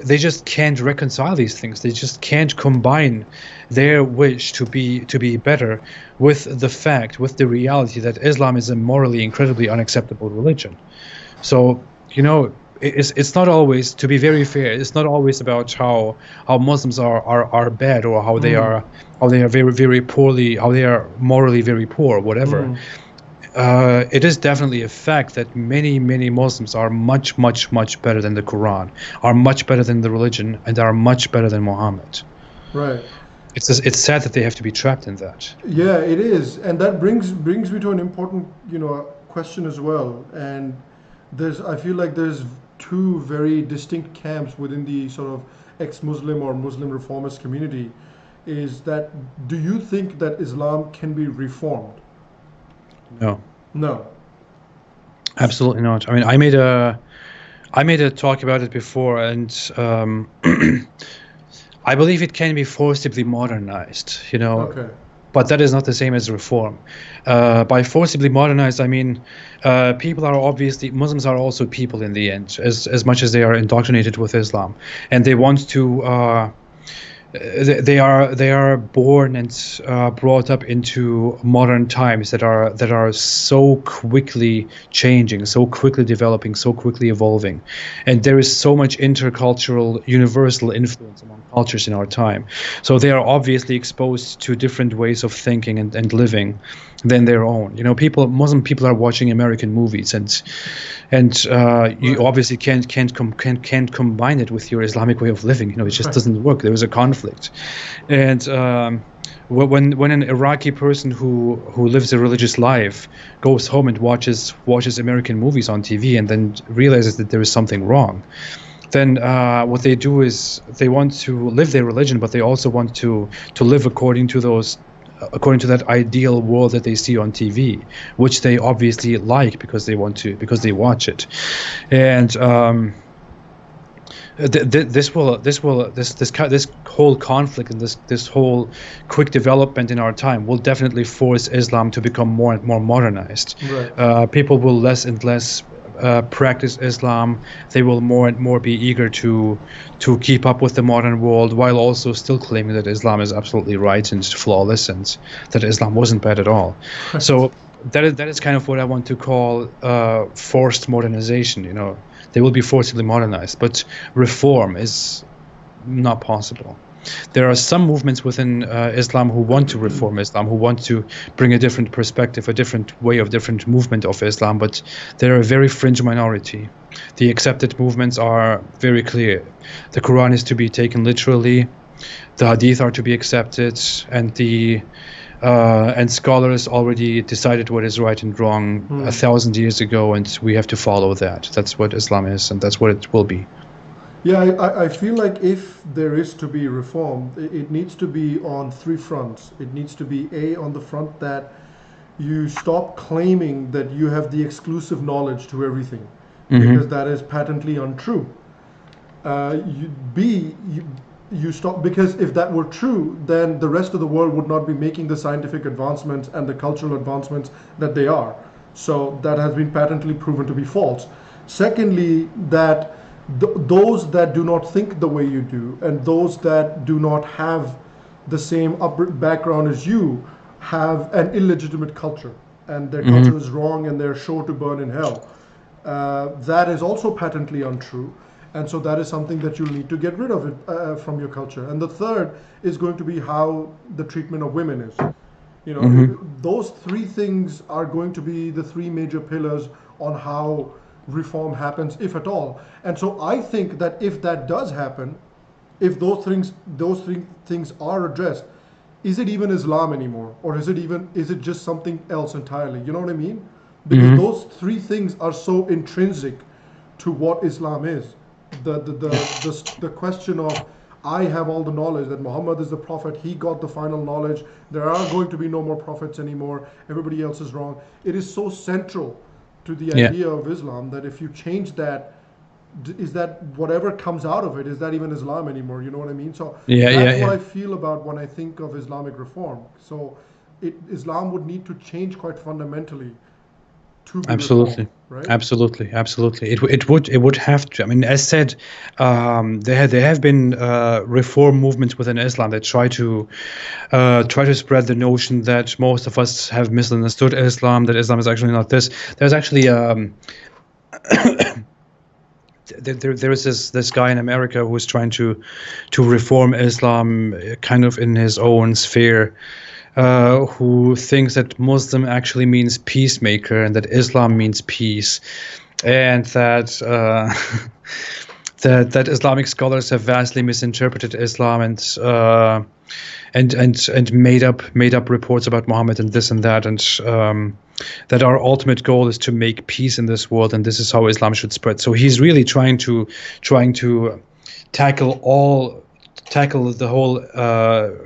they just can't reconcile these things. They just can't combine their wish to be better with the reality that Islam is a morally incredibly unacceptable religion. So, you know, it's not always, to be very fair, it's not always about how Muslims are bad, or how they are very, very poorly, how they are morally very poor, whatever. It is definitely a fact that many, many Muslims are much, much, much better than the Quran, are much better than the religion, and are much better than Muhammad. Right. It's sad that they have to be trapped in that. Yeah, it is, and that brings me to an important, question as well. And I feel like there's two very distinct camps within the sort of ex-Muslim or Muslim reformist community. Is that, do you think that Islam can be reformed? No, No. absolutely not. I mean, I made a talk about it before, and I believe it can be forcibly modernized, you know. Okay. But that is not the same as reform. By forcibly modernized, I mean Muslims are also people in the end, as much as they are indoctrinated with Islam, and they want to. They are born and brought up into modern times that are so quickly changing, so quickly developing, so quickly evolving, and there is so much intercultural, universal influence among cultures in our time. So they are obviously exposed to different ways of thinking and living, than their own. You know, Muslim people are watching American movies, and you obviously can't combine it with your Islamic way of living. You know, it just doesn't work. There is a conflict, and when an Iraqi person who lives a religious life goes home and watches American movies on TV and then realizes that there is something wrong, then what they do is they want to live their religion, but they also want to live according to that ideal world that they see on TV, which they obviously like because they watch it, and this whole conflict and this whole quick development in our time will definitely force Islam to become more and more modernized. Right. People will less and less practice Islam. They will more and more be eager to keep up with the modern world, while also still claiming that Islam is absolutely right and flawless, and that Islam wasn't bad at all. So that is kind of what I want to call forced modernization. You know, they will be forcibly modernized, but reform is not possible. There are some movements within Islam who want to reform Islam, who want to bring a different perspective, a different way of different movement of Islam, but they're a very fringe minority. The accepted movements are very clear. The Quran is to be taken literally, the Hadith are to be accepted, and scholars already decided what is right and wrong 1,000 years ago, and we have to follow that. That's what Islam is, and that's what it will be. Yeah, I feel like if there is to be reform, it needs to be on three fronts. It needs to be on the front that you stop claiming that you have the exclusive knowledge to everything, because that is patently untrue. You stop, because if that were true, then the rest of the world would not be making the scientific advancements and the cultural advancements that they are. So that has been patently proven to be false. Secondly, that those that do not think the way you do, and those that do not have the same background as you, have an illegitimate culture, and their culture is wrong and they're sure to burn in hell. That is also patently untrue, and so that is something that you'll need to get rid of it from your culture. And the third is going to be how the treatment of women is. You know, those three things are going to be the three major pillars on how reform happens, if at all. And so I think that if that does happen, if those three things are addressed, is it even Islam anymore, or is it just something else entirely? You know what I mean? Because those three things are so intrinsic to what Islam is. The question of, I have all the knowledge, that Muhammad is the prophet, he got the final knowledge, there are going to be no more prophets anymore, everybody else is wrong. It is so central to the idea of Islam that if you change that, is that whatever comes out of it, is that even Islam anymore? You know what I mean? So that's what I feel about when I think of Islamic reform. So Islam would need to change quite fundamentally to be Absolutely. reformed, right? Absolutely. It would have to. I mean, as said, there have been reform movements within Islam that try to spread the notion that most of us have misunderstood Islam, that Islam is actually not this. There's actually there is this guy in America who is trying to reform Islam, kind of in his own sphere. Who thinks that Muslim actually means peacemaker, and that Islam means peace, and that that Islamic scholars have vastly misinterpreted Islam and made up reports about Muhammad and this and that, and that our ultimate goal is to make peace in this world, and this is how Islam should spread. So he's really trying to tackle the whole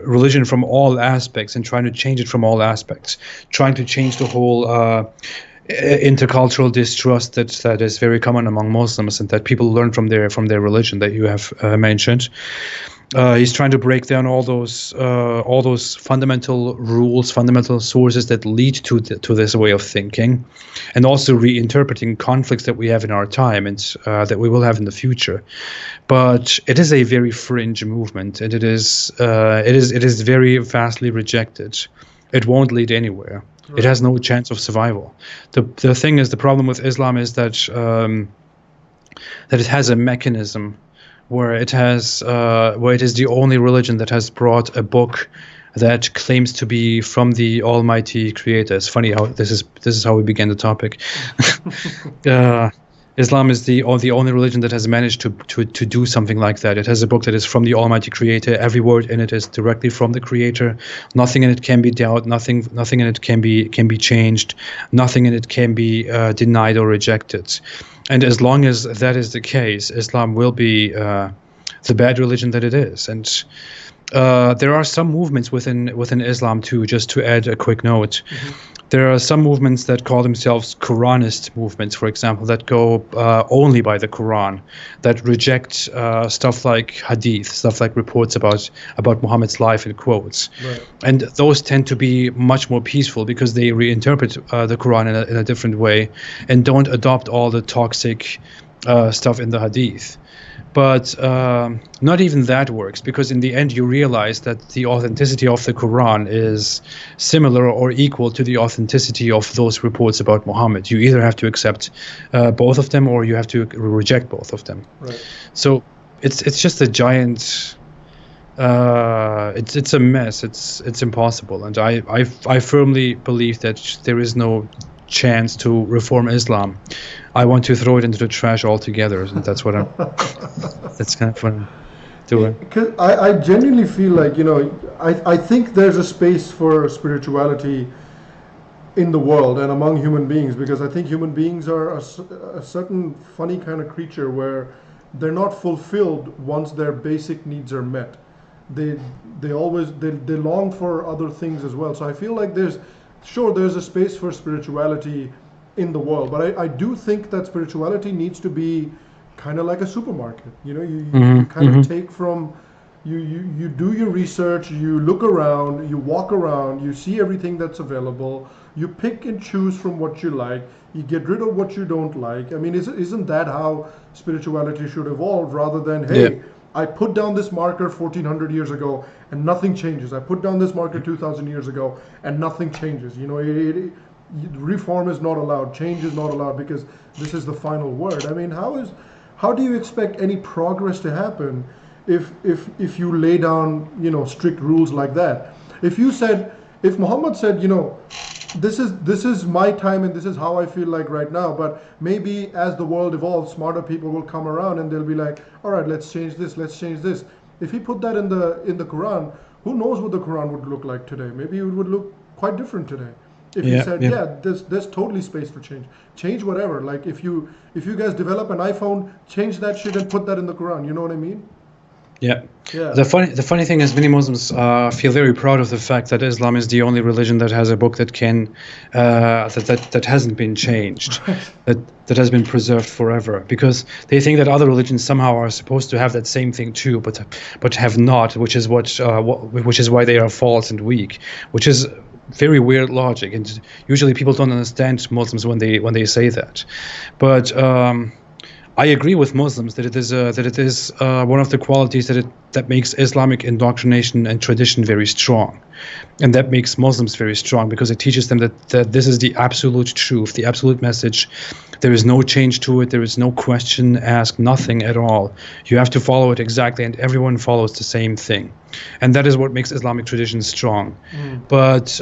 religion from all aspects, and trying to change it from all aspects, trying to change the whole intercultural distrust that is very common among Muslims, and that people learn from their religion that you have mentioned. He's trying to break down all those fundamental rules, fundamental sources that lead to this way of thinking, and also reinterpreting conflicts that we have in our time and that we will have in the future. But it is a very fringe movement, and it is very vastly rejected. It won't lead anywhere. Right. It has no chance of survival. The thing is, the problem with Islam is that it has a mechanism where it is the only religion that has brought a book that claims to be from the Almighty Creator. It's funny how this is how we began the topic. Islam is the only religion that has managed to do something like that. It has a book that is from the Almighty Creator. Every word in it is directly from the Creator. Nothing in it can be doubted. Nothing in it can be changed. Nothing in it can be denied or rejected. And as long as that is the case, Islam will be the bad religion that it is. And there are some movements within Islam too. Just to add a quick note. There are some movements that call themselves Quranist movements, for example, that go only by the Quran, that reject stuff like hadith, stuff like reports about Muhammad's life in quotes. Right. And those tend to be much more peaceful because they reinterpret the Quran in a different way and don't adopt all the toxic stuff in the hadith. But not even that works, because in the end you realize that the authenticity of the Quran is similar or equal to the authenticity of those reports about Muhammad. You either have to accept both of them or you have to reject both of them. Right. So it's just a giant. It's a mess. It's impossible, and I firmly believe that there is no chance to reform Islam. I want to throw it into the trash altogether, and that's what I'm. That's kind of what I'm doing. Because I genuinely feel like, I think there's a space for spirituality in the world and among human beings, because I think human beings are a certain funny kind of creature where they're not fulfilled once their basic needs are met. They long for other things as well. So I feel like there's a space for spirituality in the world, but I do think that spirituality needs to be kind of like a supermarket. You kind of take from, you do your research, you look around, you walk around, you see everything that's available, you pick and choose from what you like, you get rid of what you don't like. I mean, isn't that how spirituality should evolve, rather than, hey, Yeah. I put down this marker 1400 years ago and nothing changes. I put down this marker 2000 years ago and nothing changes. Reform is not allowed, change is not allowed, because this is the final word. I mean, how do you expect any progress to happen if you lay down, strict rules like that? If Muhammad said, this is my time and this is how I feel like right now, but maybe as the world evolves, smarter people will come around and they'll be like, all right, let's change this. If he put that in the Quran, who knows what the Quran would look like today? Maybe it would look quite different today. If he said, there's totally space for change whatever. Like if you guys develop an iPhone, change that shit and put that in the Quran. You know what I mean? Yeah. Yeah. The funny thing is, many Muslims feel very proud of the fact that Islam is the only religion that has a book that can that hasn't been changed, that has been preserved forever, because they think that other religions somehow are supposed to have that same thing too, but have not, which is why they are false and weak, which is very weird logic, and usually people don't understand Muslims when they say that. But I agree with Muslims that it is one of the qualities that makes Islamic indoctrination and tradition very strong, and that makes Muslims very strong, because it teaches them that this is the absolute truth, the absolute message. There is no change to it. There is no question asked, nothing at all. You have to follow it exactly, and everyone follows the same thing, and that is what makes Islamic tradition strong. But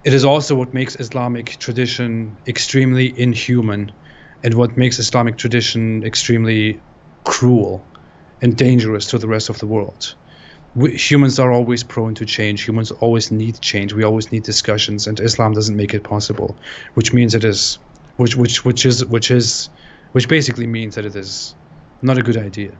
it is also what makes Islamic tradition extremely inhuman, and what makes Islamic tradition extremely cruel and dangerous to the rest of the world. Humans are always prone to change. Humans always need change. We always need discussions, and Islam doesn't make it possible, which means it is, which basically means that it is not a good idea.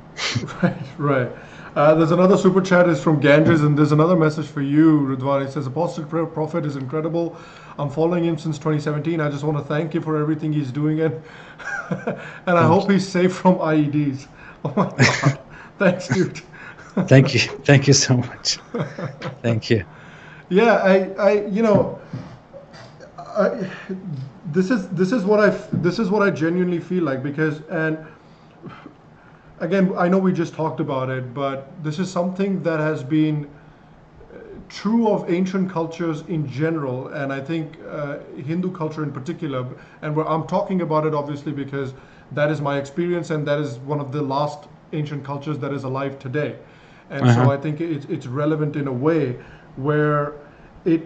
Right. There's another super chat is from Ganges, and there's another message for you, Ridwan. It says, Apostate Prophet is incredible. I'm following him since 2017. I just want to thank him for everything he's doing, and I hope he's safe from IEDs. Oh my God. Thanks, dude. Thank you so much. Thank you. Yeah, this is what I genuinely feel like, because, and again, I know we just talked about it, but this is something that has been true of ancient cultures in general, and I think Hindu culture in particular. And I'm talking about it obviously because that is my experience, and that is one of the last ancient cultures that is alive today. and so I think it's relevant in a way where it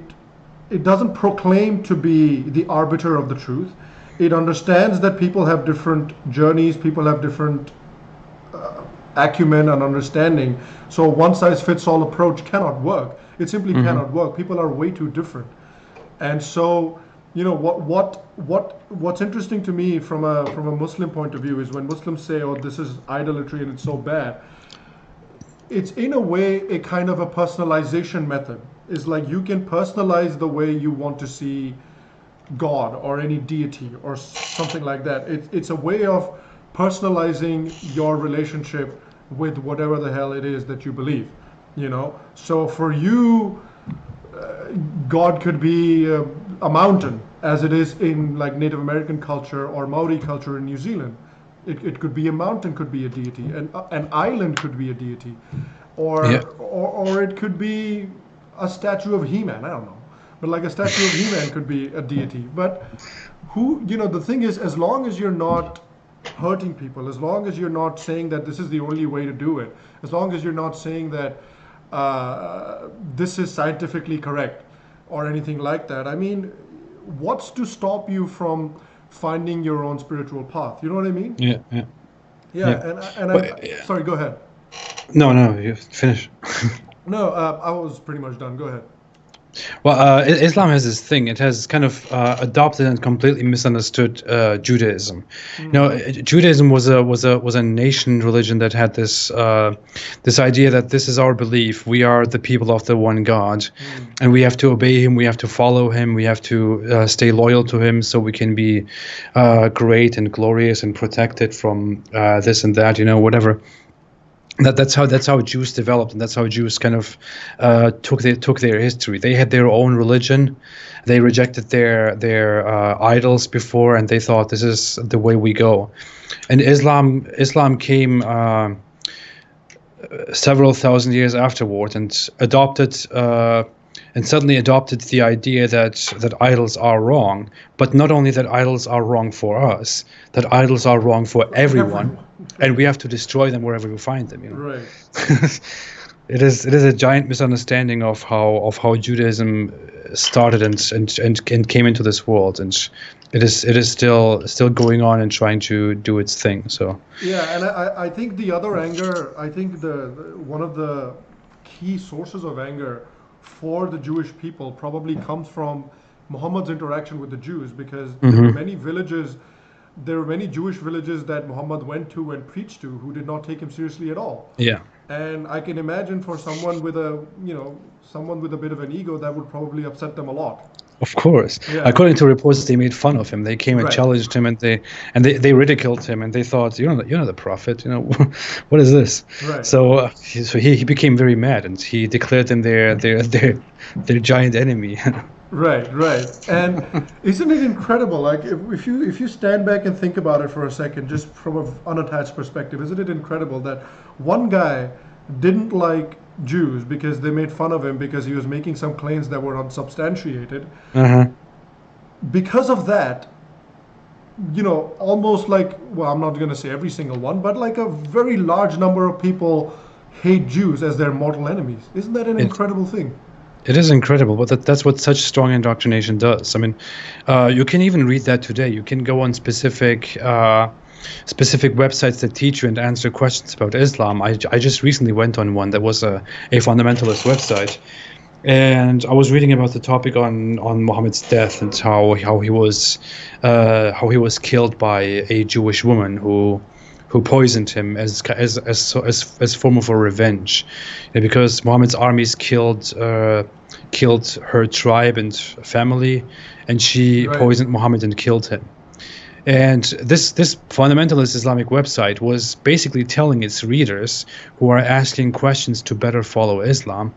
it doesn't proclaim to be the arbiter of the truth. It understands that people have different journeys, people have different acumen and understanding. So one size fits all approach cannot work. It simply cannot work. People are way too different. And so, you know, what's interesting to me from a Muslim point of view is when Muslims say, "Oh, this is idolatry and it's so bad." It's in a way a kind of a personalization method. It's like you can personalize the way you want to see God or any deity or something like that. It's a way of personalizing your relationship with whatever the hell it is that you believe, you know. So for you, God could be a mountain, as it is in like Native American culture or Maori culture in New Zealand. It could be a mountain, could be a deity, and an island could be a deity, or it could be a statue of He-Man. I don't know, but like a statue of He-Man could be a deity. But the thing is, as long as you're not hurting people, as long as you're not saying that this is the only way to do it, as long as you're not saying that this is scientifically correct or anything like that, I mean, what's to stop you from finding your own spiritual path? You know what I mean? Sorry, go ahead. No, you finish. No, I was pretty much done. Go ahead. Well, Islam has this thing. It has kind of adopted and completely misunderstood Judaism. You know, Judaism was a nation religion that had this idea that this is our belief. We are the people of the one God, and we have to obey Him. We have to follow Him. We have to stay loyal to Him, so we can be great and glorious and protected from this and that. You know, whatever. That's how Jews developed, and that's how Jews kind of took their history. They had their own religion. They rejected their idols before, and they thought this is the way we go. And Islam came several thousand years afterward and suddenly adopted the idea that idols are wrong, but not only that idols are wrong for us, that idols are wrong for everyone. And we have to destroy them wherever we find them. You know? Right. It is a giant misunderstanding of how Judaism started and came into this world, and it is still going on and trying to do its thing. So yeah, and I think the other anger, I think one of the key sources of anger for the Jewish people probably comes from Muhammad's interaction with the Jews, because there were many villages. There were many Jewish villages that Muhammad went to and preached to who did not take him seriously at all. Yeah. And I can imagine for someone with a bit of an ego, that would probably upset them a lot. Of course. Yeah. According to reports, they made fun of him. They came and challenged him, and they ridiculed him, and they thought, you're not the prophet. You know, what is this? Right. So he became very mad, and he declared them their giant enemy. Right. And isn't it incredible? Like if you stand back and think about it for a second, just from an unattached perspective, isn't it incredible that one guy didn't like Jews because they made fun of him because he was making some claims that were unsubstantiated. Because of that, you know, almost like, well, I'm not going to say every single one, but like a very large number of people hate Jews as their mortal enemies. Isn't that an incredible thing? It is incredible, but that's what such strong indoctrination does. I mean, you can even read that today. You can go on specific websites that teach you and answer questions about Islam. I just recently went on one that was a fundamentalist website, and I was reading about the topic on Muhammad's death and how he was killed by a Jewish woman who poisoned him as form of a revenge, because Muhammad's armies killed her tribe and family, and she poisoned Muhammad and killed him. And this fundamentalist Islamic website was basically telling its readers, who are asking questions to better follow Islam,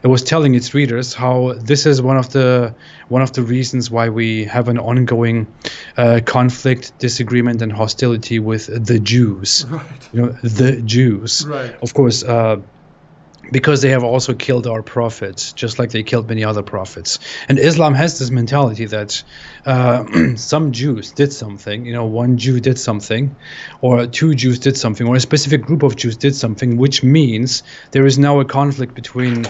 it was telling its readers how this is one of the reasons why we have an ongoing conflict, disagreement, and hostility with the Jews. Right. You know, the Jews. Right. Of course, because they have also killed our prophets, just like they killed many other prophets. And Islam has this mentality that some Jews did something, one Jew did something, or two Jews did something, or a specific group of Jews did something, which means there is now a conflict between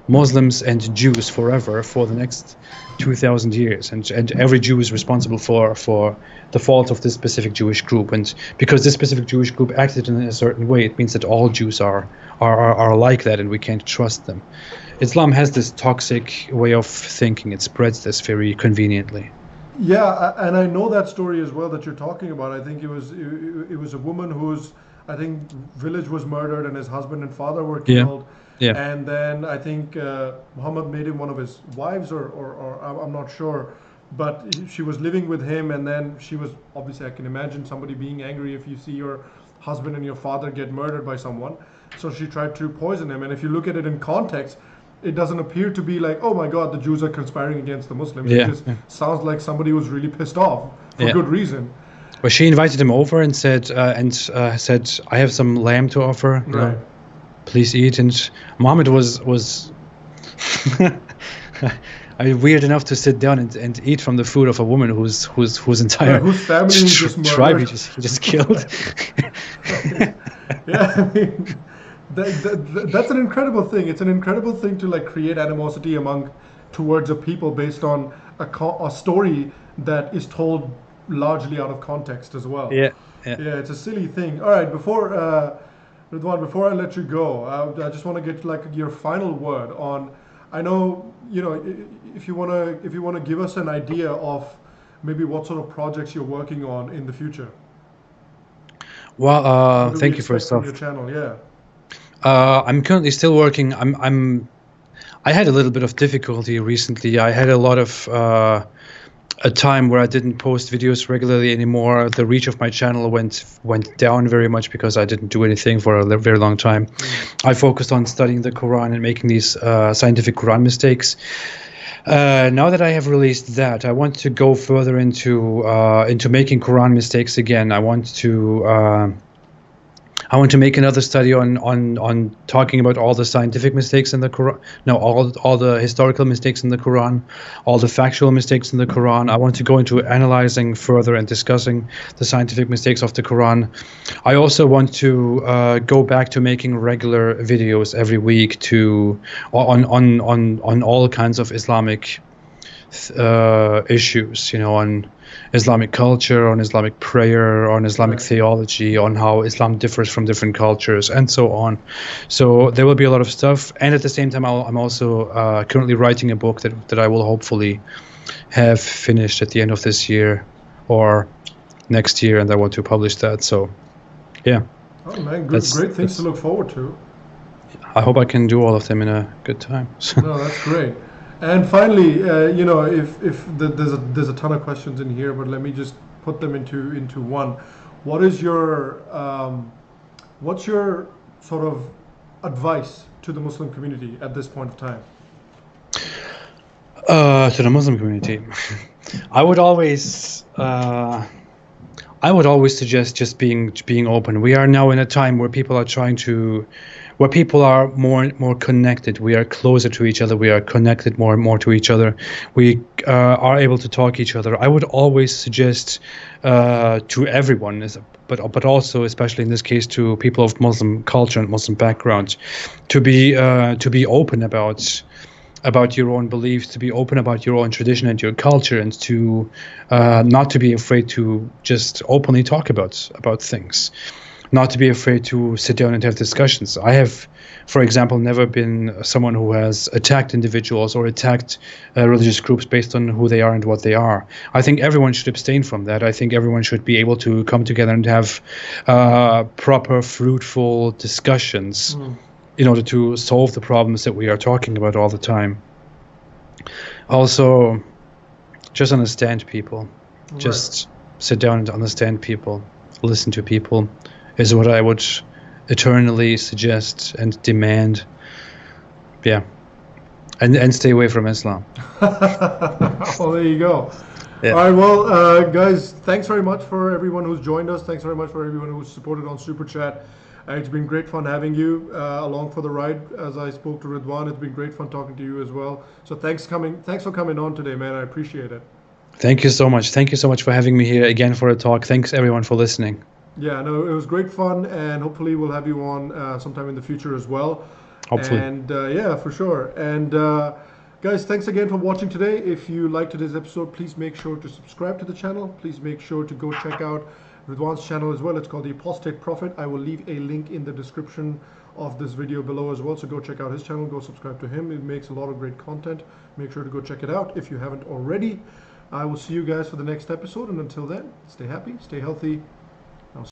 Muslims and Jews forever for the next 2,000 years, and every Jew is responsible for the fault of this specific Jewish group. And because this specific Jewish group acted in a certain way, it means that all Jews are like that, and we can't trust them. Islam has this toxic way of thinking. It spreads this very conveniently. Yeah, and I know that story as well that you're talking about. I think it was a woman whose, I think, village was murdered and his husband and father were killed. Yeah. And then I think Muhammad made him one of his wives, or I'm not sure, but she was living with him, and then she was, obviously I can imagine somebody being angry if you see your husband and your father get murdered by someone. So she tried to poison him. And if you look at it in context, it doesn't appear to be like, oh my God, the Jews are conspiring against the Muslims. It just sounds like somebody was really pissed off for good reason. Well, she invited him over and said, I have some lamb to offer. Right. Please eat. And Muhammad was weird enough to sit down and eat from the food of a woman whose entire whose family he just murdered. Tribe he just killed. Yeah, I mean, that's an incredible thing. It's an incredible thing to like create animosity towards a people based on a story that is told largely out of context as well. Yeah, it's a silly thing. All right, Ridwan, before I let you go, I just want to get like your final word on. I know, if you wanna give us an idea of maybe what sort of projects you're working on in the future. Well, thank you for your channel. Yeah. I'm currently still working. I had a little bit of difficulty recently. I had a lot of a time where I didn't post videos regularly anymore. The reach of my channel went down very much because I didn't do anything for a very long time. I focused on studying the Quran and making these scientific Quran mistakes. Now that I have released that, I want to go further into making Quran mistakes again. I want to make another study on talking about all the scientific mistakes in the Quran. No, all the historical mistakes in the Quran, all the factual mistakes in the Quran. I want to go into analyzing further and discussing the scientific mistakes of the Quran. I also want to go back to making regular videos every week on all kinds of Islamic issues, on Islamic culture, on Islamic prayer, on Islamic theology, on how Islam differs from different cultures, and so on. So there will be a lot of stuff, and at the same time, I'm also currently writing a book that I will hopefully have finished at the end of this year or next year, and I want to publish that. So, yeah. Oh man, great things to look forward to. I hope I can do all of them in a good time. No, that's great. And finally, there's a ton of questions in here, but let me just put them into one. What's your sort of advice to the Muslim community at this point of time? To the Muslim community, I would always suggest just being open. We are now in a time where people are more connected. We are closer to each other. We are connected more and more to each other. We are able to talk to each other. I would always suggest to everyone, but also especially in this case to people of Muslim culture and Muslim background, to be open about your own beliefs, to be open about your own tradition and your culture, and to not to be afraid to just openly talk about things. Not to be afraid to sit down and have discussions. I have, for example, never been someone who has attacked individuals or attacked religious groups based on who they are and what they are. I think everyone should abstain from that. I think everyone should be able to come together and have proper, fruitful discussions in order to solve the problems that we are talking about all the time. Also, just understand people. Right. Just sit down and understand people. Listen to people. Is what I would eternally suggest and demand. Yeah. And stay away from Islam. Well, there you go. Yeah. All right, well, guys, thanks very much for everyone who's joined us. Thanks very much for everyone who's supported on Super Chat. It's been great fun having you along for the ride. As I spoke to Ridwan, it's been great fun talking to you as well. So thanks for coming on today, man. I appreciate it. Thank you so much. Thank you so much for having me here again for a talk. Thanks everyone for listening. Yeah, no, it was great fun, and hopefully we'll have you on sometime in the future as well. Hopefully. And yeah, for sure. And guys, thanks again for watching today. If you liked today's episode, please make sure to subscribe to the channel. Please make sure to go check out Ridwan's channel as well. It's called the Apostate Prophet. I will leave a link in the description of this video below as well. So go check out his channel, go subscribe to him. It makes a lot of great content. Make sure to go check it out if you haven't already. I will see you guys for the next episode. And until then, stay happy, stay healthy,